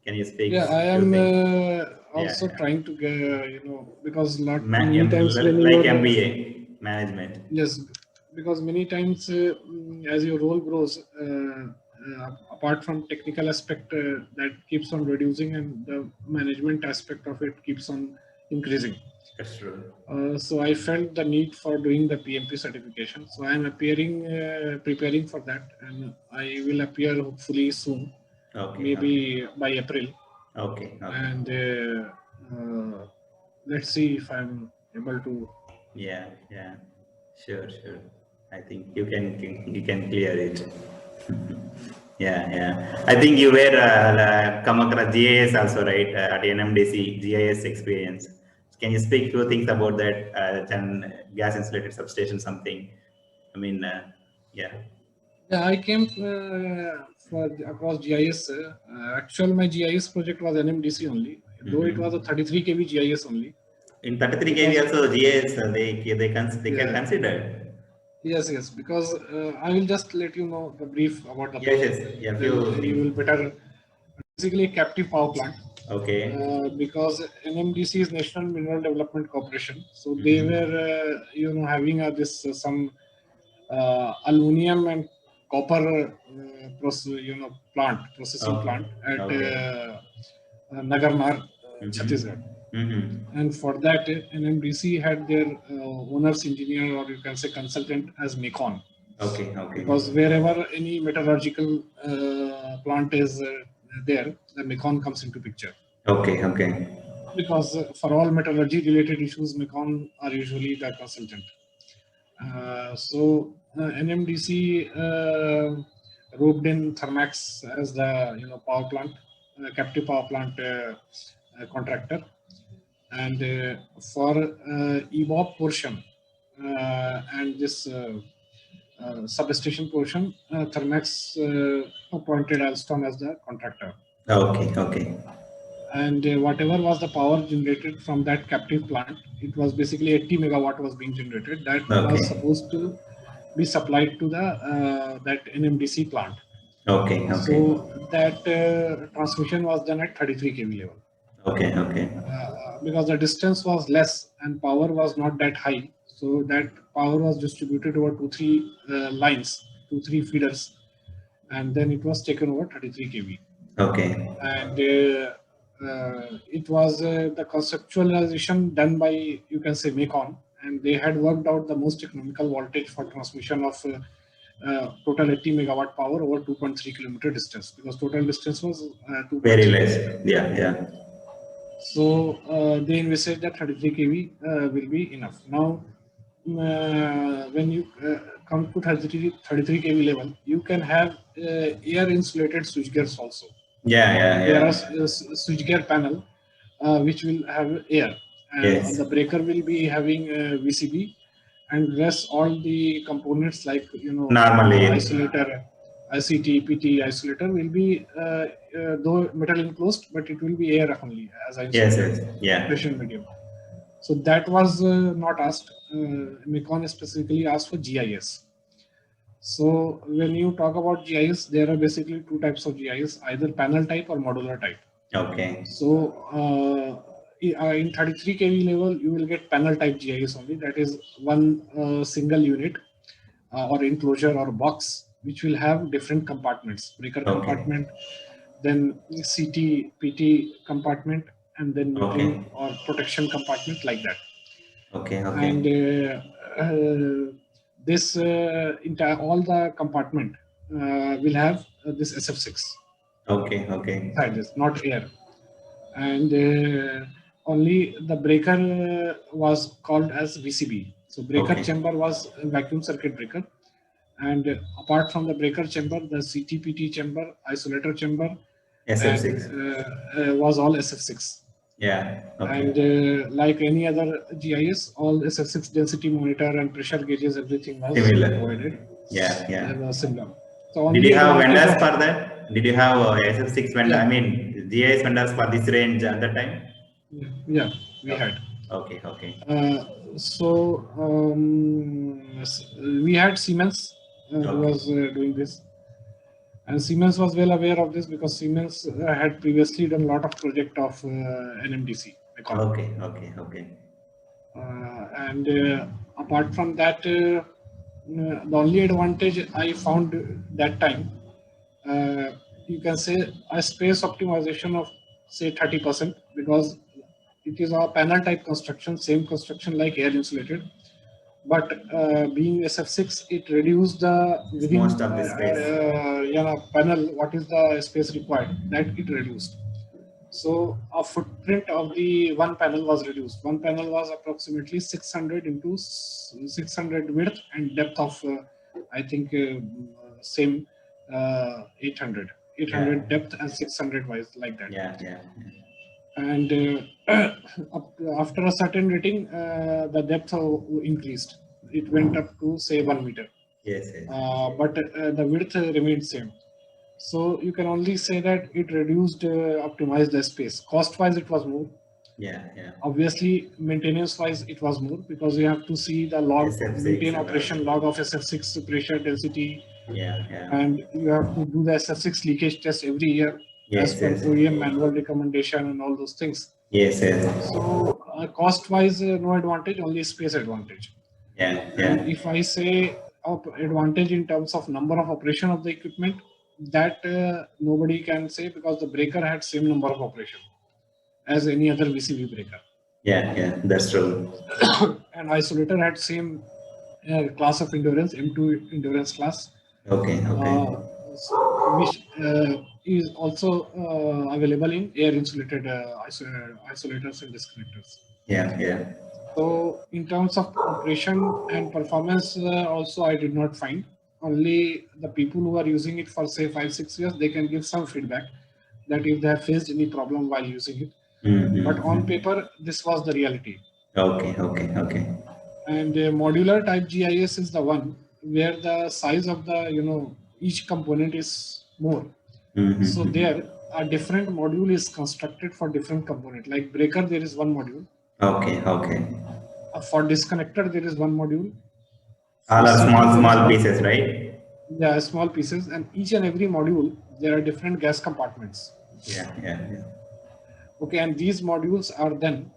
can you speak Yeah, I few am things? Yeah, also yeah. trying to get, because many times when you Like are, MBA management. yes, because many times as your role grows, apart from technical aspect that keeps on reducing and the management aspect of it keeps on increasing. That's true. So I felt the need for doing the PMP certification. So I am preparing for that, and I will appear hopefully soon, Okay, okay. maybe by April. Okay, okay. And let's see if I'm able to. Yeah, yeah. Sure, sure. I think you can clear it. Yeah, yeah. I think you were come across GIS also, right? At NMDC GIS experience. Can you speak few things about that? Gas insulated substation, something. I mean, yeah. Yeah, I came across GIS. Actual, my GIS project was NMDC only, though it was a Mm-hmm. 33 kV GIS only. In 33 kV Because also GIS they can yeah, consider. yes, yes. Because I will just let you know the brief about the Yes, project. yes. Yeah, Then few you will things. better. Basically, a captive power plant. Okay. Because NMDC is National Mineral Development Corporation, so they were Mm-hmm. having some aluminum and copper processing Okay. plant at Okay. Nagarnar, Mm-hmm. Chhattisgarh. And for that, NMDC had their owner's engineer, or you can say consultant, as MECON. Okay. Because wherever any metallurgical plant is there, the MECON comes into picture. Okay. Because for all metallurgy related issues, MECON are usually the consultant. So NMDC roped in Thermax as the power plant, captive power plant contractor, and for EBOP portion and this substation portion, Thermax appointed Alstom as the contractor. Okay. And whatever was the power generated from that captive plant, it was basically 80 megawatt was being generated. That was supposed to be supplied to the that NMDC plant. Okay. So that transmission was done at 33 kV level. Okay. Because the distance was less and power was not that high, so that power was distributed over 2-3 lines, 2-3 feeders, and then it was taken over 33 kV. Okay. And it was the conceptualization done by, you can say, MECON, and they had worked out the most economical voltage for transmission of total 80 megawatt power over 2.3 kilometer distance, because total distance was 2.3. Very less. Yeah. So they envisaged that 33 kV will be enough. Now, when you come to 33 kV level, you can have air insulated switchgears also. Yeah. There are switchgear panel which will have air, and Yes. the breaker will be having VCB, and rest all the components like Normally isolator, ICT, PT isolator will be though metal enclosed, but it will be air only as I said. Yeah. Pressure medium. So that was not asked. MECON specifically asked for GIS. So when you talk about GIS, there are basically two types of GIS, either panel type or modular type. Okay. So in 33 kV level, you will get panel type GIS only. That is one single unit or enclosure or box, which will have different compartments, breaker compartment, then CT, PT compartment, and then metering or protection compartment, like that. Okay. And this entire all the compartment will have this SF6. Okay. Inside this, not air. And only the breaker was called as VCB. So breaker chamber was a vacuum circuit breaker. And apart from the breaker chamber, the CTPT chamber, isolator chamber, SF6 was all SF6. Yeah. And like any other GIS, all SF6 density monitor and pressure gauges, everything was provided. Yeah. Similar. So did you have vendors for that? Did you have SF6 vendor? I mean, GIS vendors for this range at that time? Yeah, we had. Okay. So we had Siemens who was doing this. And Siemens was well aware of this because Siemens had previously done a lot of project of NMDC. Okay. And apart from that, the only advantage I found that time, you can say a space optimization of say 30%, because it is a panel type construction, same construction like air insulated. But being SF6, it reduced the within most of the space. Panel. What is the space required? That it reduced. So a footprint of the one panel was reduced. One panel was approximately 600 into 600 width and depth of I think same 800 depth and 600 wise, like that. Yeah. And after a certain rating, the depth increased. It went up to say 1 meter. Yes. But the width remained same. So you can only say that it reduced, optimized the space. Cost-wise, it was more. Yeah. Obviously, maintenance-wise, it was more, because you have to see the log, maintain operation log of SF6 pressure density. Yeah. And you have to do the SF6 leakage test every year. As per OEM manual recommendation and all those things. Yes. So cost-wise, no advantage, only space advantage. Yeah. And if I say advantage in terms of number of operation of the equipment, that nobody can say, because the breaker had same number of operation, as any other VCV breaker. Yeah, that's true. And isolator had same class of endurance, M2 endurance class, Okay. which is also available in air insulated isolators and disconnectors. Yeah. So in terms of operation and performance, also I did not find. Only the people who are using it for say 5-6 years, they can give some feedback that if they have faced any problem while using it. But on Mm-hmm. paper, this was the reality. Okay. And modular type GIS is the one where the size of the each component is more. So Mm-hmm. there a different module is constructed for different component. Like breaker, there is one module. Okay. For disconnector, there is one module. For All are CT, there is small one. pieces, right? Yeah, small pieces, and each and every module there are different gas compartments. Yeah. Okay, and these modules are then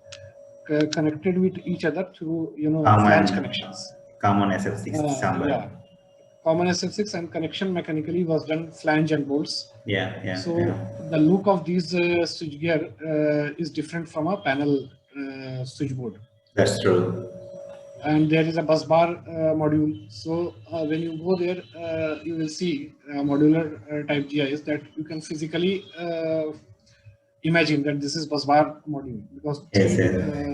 connected with each other through flange Common connections. common SF6 Yeah, chamber. common SF6, and connection mechanically was done flange and bolts. Yeah. So the look of these switchgear is different from a panel switchboard. That's true. And there is a bus bar module. So when you go there, you will see modular type GIS that you can physically imagine that this is bus bar module, because Yes.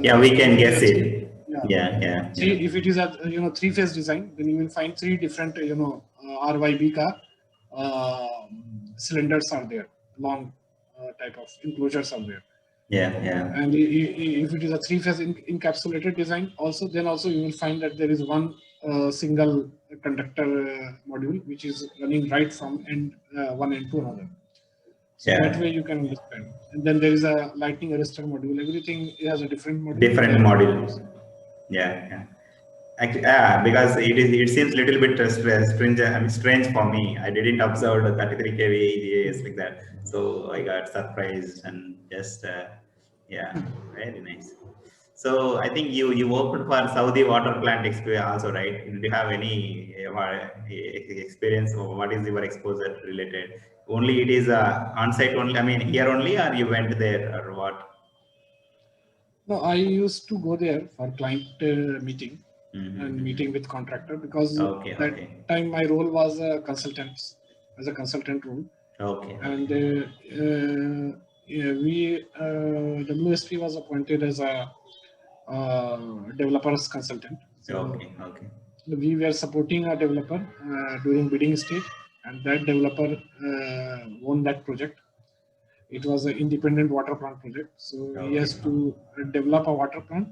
Yeah, we can if it is guess a three, it. yeah, Yeah. if it is a three-phase design, then you will find three different RYB ka cylinders are there, long type of enclosures are there. Yeah. And if it is a three-phase encapsulated design, then also you will find that there is one single conductor module which is running right from one end to another. So that way Yeah. you can understand. And then there is a lightning arrestor module. Everything has a different module, and Different there are module. modules. Yeah. Actually, because it seems little bit strange. I mean, strange for me. I didn't observe the 33 kV EGAs like that, so I got surprised and just yeah, very nice. So I think you worked for Saudi water plant experience also, right? Do you have any experience, or what is your exposure related? Only it is on-site only. I mean, here only, or you went there, or what? No, I used to go there for client meeting and meeting Mm-hmm. with contractor, because that Okay. time my role was a consultant, as a consultant role. And Okay. yeah, WSP was appointed as a developers consultant. So Okay. we were supporting a developer during bidding stage, and that developer won that project. It was an independent water plant project. So he has Okay. to develop a water plant,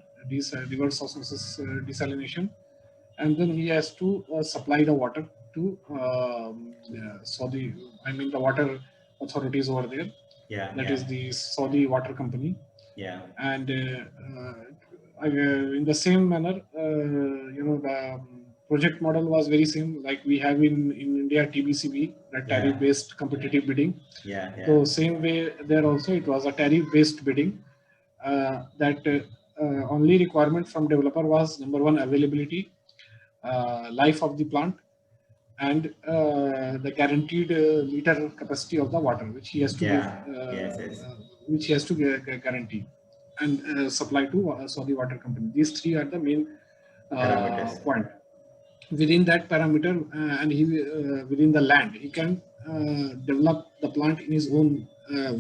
reverse osmosis desalination, and then he has to supply the water to Saudi. I mean the water authorities over there. That Yeah. is the Saudi water company. Yeah. And in the same manner, the project model was very same, like we have in India TBCB, that tariff Yeah. based competitive bidding. Yeah. So same way there also it was a tariff based bidding, that only requirement from developer was number one, availability, life of the plant, and the guaranteed liter capacity of the water which he has to give, Yeah. Yes. which he has to guarantee and supply to Saudi water company. These three are the main Parameters. point. Within that parameter, and he within the land, he can develop the plant in his own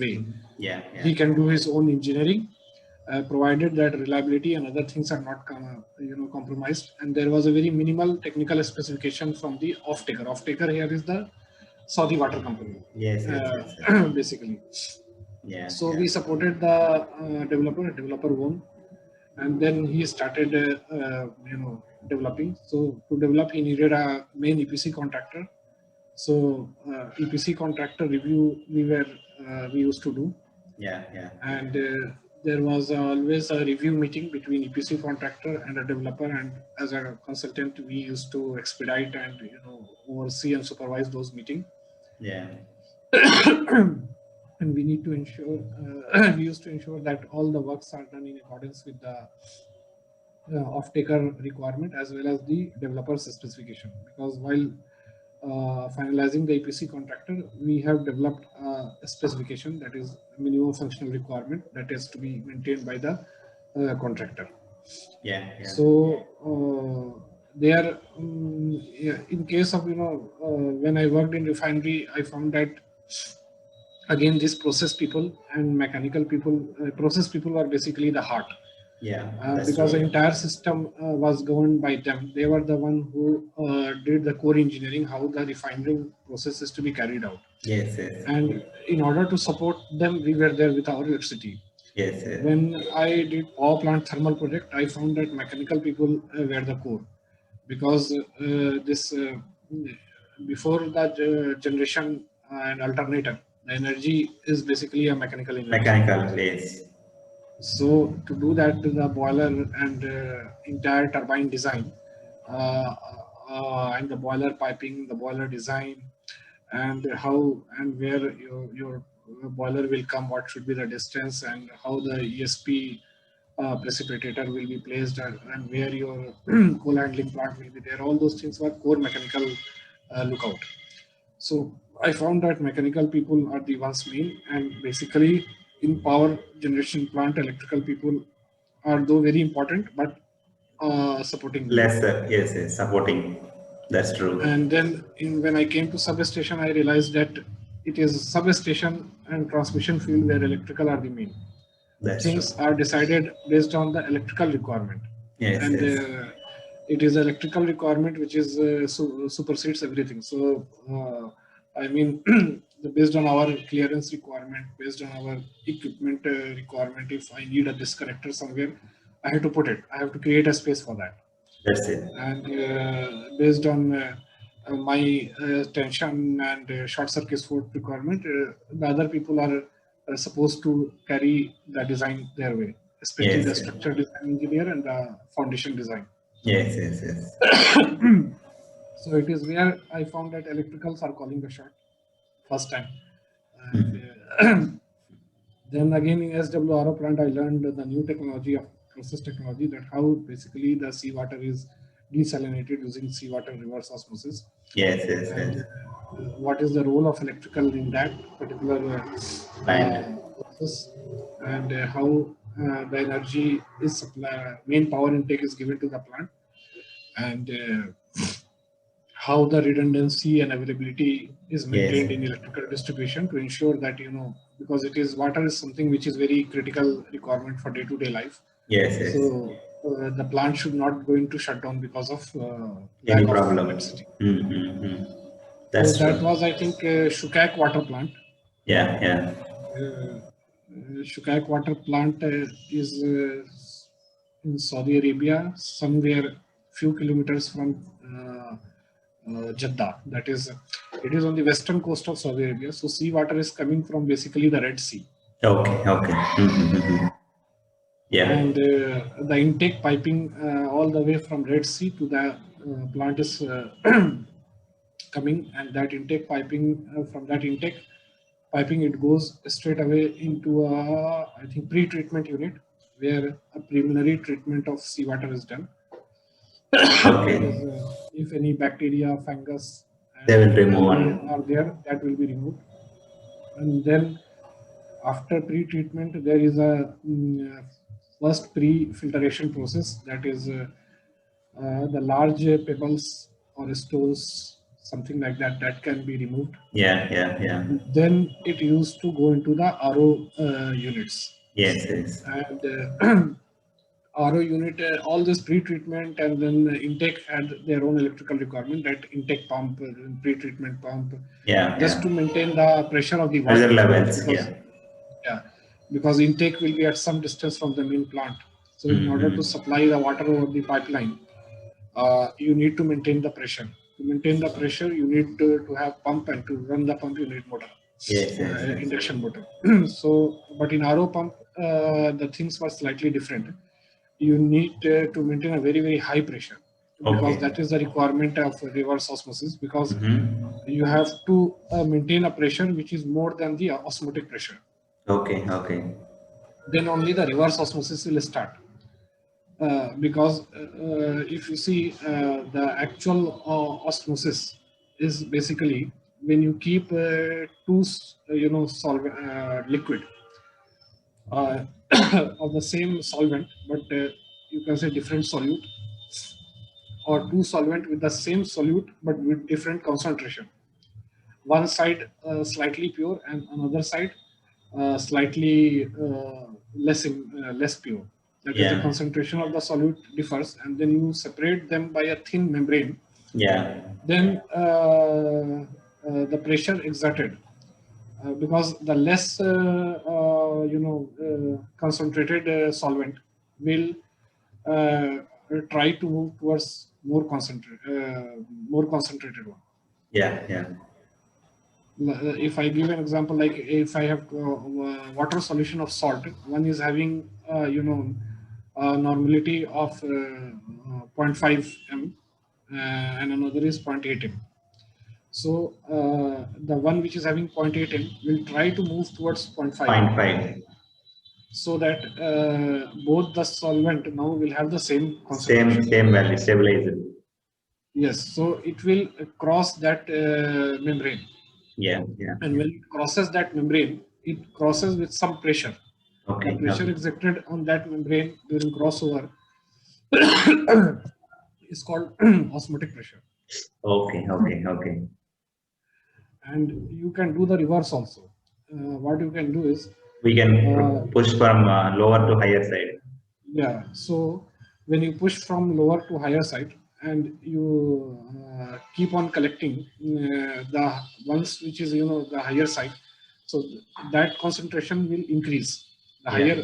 way. Yeah. He can do his own engineering, provided that reliability and other things are not compromised. And there was a very minimal technical specification from the off-taker. Off-taker here is the Saudi water company, Yes. basically. So Yeah. we supported the developer won, and then he started developing. So to develop, he needed a main EPC contractor. So EPC contractor review we used to do. Yeah. And there was always a review meeting between EPC contractor and a developer, and as a consultant we used to expedite and oversee and supervise those meetings. Yeah. And we need to ensure we used to ensure that all the works are done in accordance with the off-taker requirement as well as the developer's specification, because while finalizing the EPC contractor, we have developed a specification, that is minimum functional requirement, that has to be maintained by the contractor. Yeah, yeah. So there, yeah, in case of when I worked in refinery, I found that again these process people and mechanical people, process people are basically the heart, Yeah, that's because the true. entire system was governed by them. They were the one who did the core engineering, how the refining process is to be carried out. Yes, yes, And in order to support them, we were there with our electricity. yes, yes. When I did power plant thermal project, I found that mechanical people were the core, because this before that generation and alternator, the energy is basically a mechanical energy. Mechanical, yes. So to do that, the boiler and entire turbine design, and the boiler piping, the boiler design, and how and where your boiler will come, what should be the distance, and how the ESP precipitator will be placed, and where your coal handling plant will be there. All those things were core mechanical lookout. So I found that mechanical people are the ones main, and basically in power generation plant, electrical people are though very important, but supporting role. Lesser, yes, yes, supporting. That's true. And then when I came to substation, I realized that it is substation and transmission field where electrical are the main. That's true. Things are decided based on the electrical requirement, Yes, and yes. it is electrical requirement which is supersedes everything. So I mean, based on our clearance requirement, based on our equipment requirement, if I need a disconnector somewhere, I have to put it. I have to create a space for that. That's it. And based on my tension and short circuit fault requirement, the other people are supposed to carry the design their way, especially Yes, the yes. structure design engineer and the foundation design. Yes, yes, yes. So it is where I found that electricals are calling the shot first time. And then again in SWRO plant, I learned the new technology of process technology, that how basically the seawater is desalinated using seawater reverse osmosis. Yes, yes, And yes. what is the role of electrical in that particular Fine. process, and how the energy is supply, main power intake is given to the plant, and how the redundancy and availability is Yes, maintained in electrical distribution to ensure that, because it is water is something which is very critical requirement for day-to-day life. yes, yes. So the plant should not going to shut down because of Any lack of problem? electricity. Mm-hmm. So That's that true. was, I think, Shukak water plant. Yeah, yeah. Shukak water plant is in Saudi Arabia, somewhere few kilometers from Jeddah. That is, it is on the western coast of Saudi Arabia. So seawater is coming from basically the Red Sea, Okay, okay. Mm-hmm. Yeah. and the intake piping all the way from Red Sea to the plant is coming, and that intake piping from that intake piping, it goes straight away into a, I think, pre-treatment unit, where a preliminary treatment of seawater is done. That is, Okay. if any bacteria, fungus, They and will remove fungi one. are there, that will be removed. And then after pre-treatment, there is a first pre-filtration process, that is the large pebbles or stones, something like that, that can be removed. Yeah, yeah, yeah. Then it used to go into the RO units. Yes, yes. And RO unit, all this pre-treatment and then intake had their own electrical requirement, that intake pump, pre-treatment pump, Yeah, just to yeah. maintain the pressure of the Pressure water. levels, Because, yeah. yeah, because intake will be at some distance from the main plant. So in order to Mm-hmm. supply the water over the pipeline, you need to maintain the pressure. To maintain the pressure, you need to have pump, and to run the pump, you need motor, Yes, yes, yes. induction motor. So, but in RO pump, the things were slightly different. You need to maintain a very, very high pressure, because Okay. that is the requirement of reverse osmosis, because Mm-hmm. you have to maintain a pressure which is more than the osmotic pressure. Okay, okay. Then only the reverse osmosis will start. Because if you see the actual osmosis, is basically when you keep two, liquid uh, of the same solvent, but you can say different solute, or two solvent with the same solute but with different concentration. One side slightly pure and another side slightly less pure. That is, the Yeah. concentration of the solute differs, and then you separate them by a thin membrane. Yeah. Then the pressure exerted, because the less concentrated solvent will uh, try to move towards more concentrated one. Yeah. Yeah. If I give an example, like if I have water solution of salt, one is having normality of 0.5 m, and another is 0.8 m. So the one which is having 0.8 m will try to move towards 0.5 m, 0.5. so that both the solvent now will have the same concentration. Same value, stabilizer. Yes, so it will cross that membrane. Yeah. Yeah. And when it crosses that membrane, it crosses with some pressure. Okay. The pressure Okay. exerted on that membrane during crossover is called osmotic pressure. Okay. Okay. Okay. And you can do the reverse also. What you can do is, We can push from lower to higher side. yeah, so when you push from lower to higher side and you keep on collecting the ones which is the higher side, so that concentration will increase. The Yeah. higher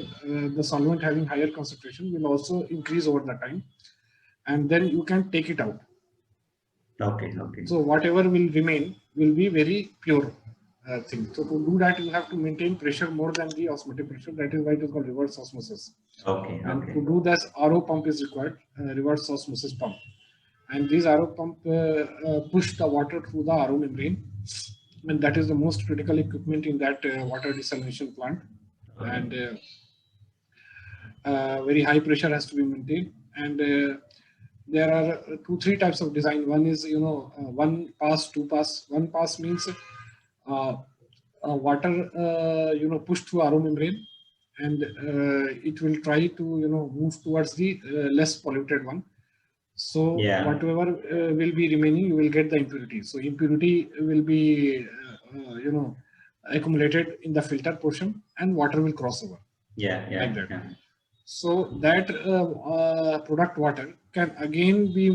the solvent having higher concentration will also increase over the time, and then you can take it out. Okay. Okay. So whatever will remain will be very pure thing. So to do that, you have to maintain pressure more than the osmotic pressure. That is why it is called reverse osmosis. Okay. And Okay. to do this, RO pump is required, reverse osmosis pump. And these RO pump push the water through the RO membrane, and that is the most critical equipment in that water desalination plant. Okay. And very high pressure has to be maintained. And there are 2-3 types of design. One is one pass, two pass. One pass means water pushed through RO membrane, and it will try to move towards the less polluted one. So Yeah. whatever will be remaining, you will get the impurity. So impurity will be accumulated in the filter portion, and water will cross over. Yeah. Yeah. Like that. Yeah. So that product water can again be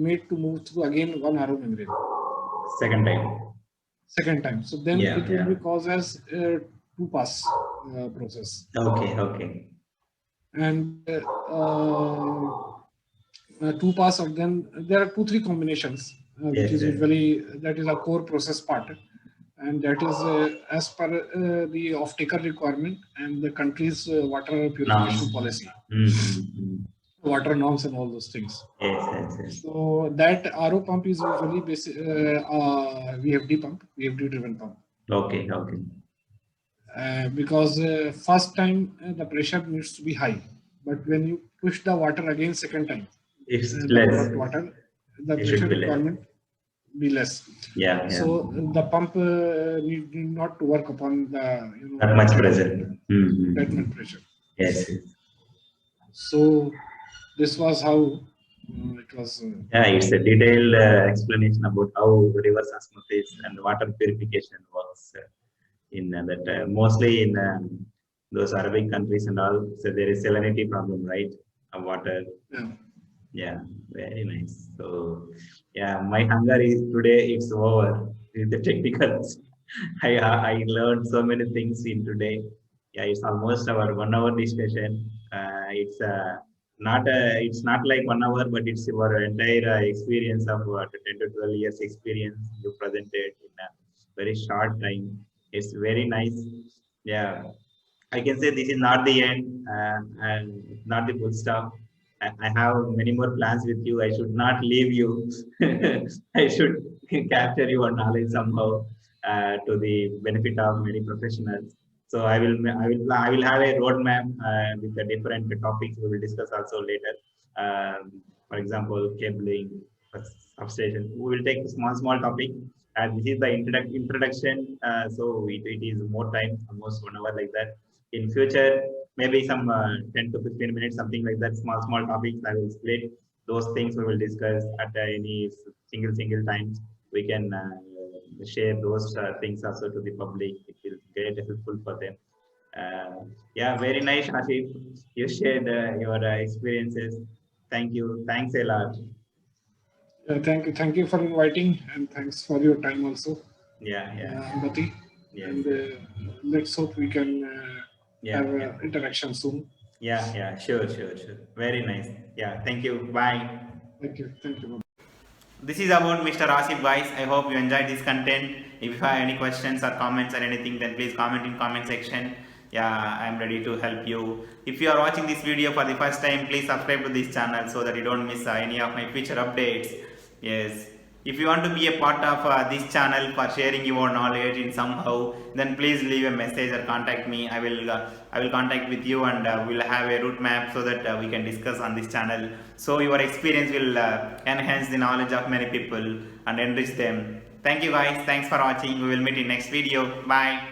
made to move through again one RO membrane Second time. second time. So then Yeah. it will Yeah. be caused as two pass process. Okay. Okay. And two pass of them, there are 2-3 combinations, which Yes. is Yes. usually, that is a core process part. And that is as per the off-taker requirement and the country's water purification Norms. policy, Mm-hmm. water norms and all those things. Yes. Yes. Yes. So that RO pump is usually VFD pump, VFD driven pump. Okay. Okay. Because first time the pressure needs to be high, but when you push the water again second time, It's the less. product water, the It should pressure be less. requirement be less. Yeah. Yeah. So the pump need not to work upon the That much pressure. Mm-hmm. that much pressure. Yes. Yes. So this was how it was. Yeah, it's a detailed explanation about how reverse osmosis and water purification works in that mostly in those Arabic countries and all. So there is salinity problem, right? Of water. Yeah. Yeah, very nice. So yeah, my hunger is today. It's over with the technicals. I learned so many things in today. Yeah, it's almost our 1 hour discussion. It's not like 1 hour, but it's your entire experience of 10 to 12 years experience you presented in a very short time. It's very nice. Yeah, I can say this is not the end and not the full stop. I have many more plans with you. I should not leave you. I should capture your knowledge somehow to the benefit of many professionals. So I will have a roadmap with the different topics we will discuss also later. For example, cabling, substation. We will take small topic. This is the introduction, so it is more time, almost 1 hour like that. In future, maybe some 10 to 15 minutes, something like that. Small topics. I will split those things. We will discuss at any single times. We can share those things also to the public. It will get helpful for them. Yeah, very nice, Asif. You shared your experiences. Thank you. Thanks a lot. Thank you for inviting, and thanks for your time also, Yeah. Bati. Yes. And let's hope we can have Yeah. interaction soon. Yeah. Sure. Very nice. Yeah. Thank you. Bye. Thank you. This is about Mr. Asif, guys. I hope you enjoyed this content. If you have any questions or comments or anything, then please comment in comment section. Yeah, I am ready to help you. If you are watching this video for the first time, please subscribe to this channel so that you don't miss any of my future updates. Yes. If you want to be a part of this channel for sharing your knowledge in somehow, then please leave a message or contact me. I will contact with you, and we'll have a route map so that we can discuss on this channel. So your experience will enhance the knowledge of many people and enrich them. Thank you guys. Thanks for watching. We will meet in next video. Bye.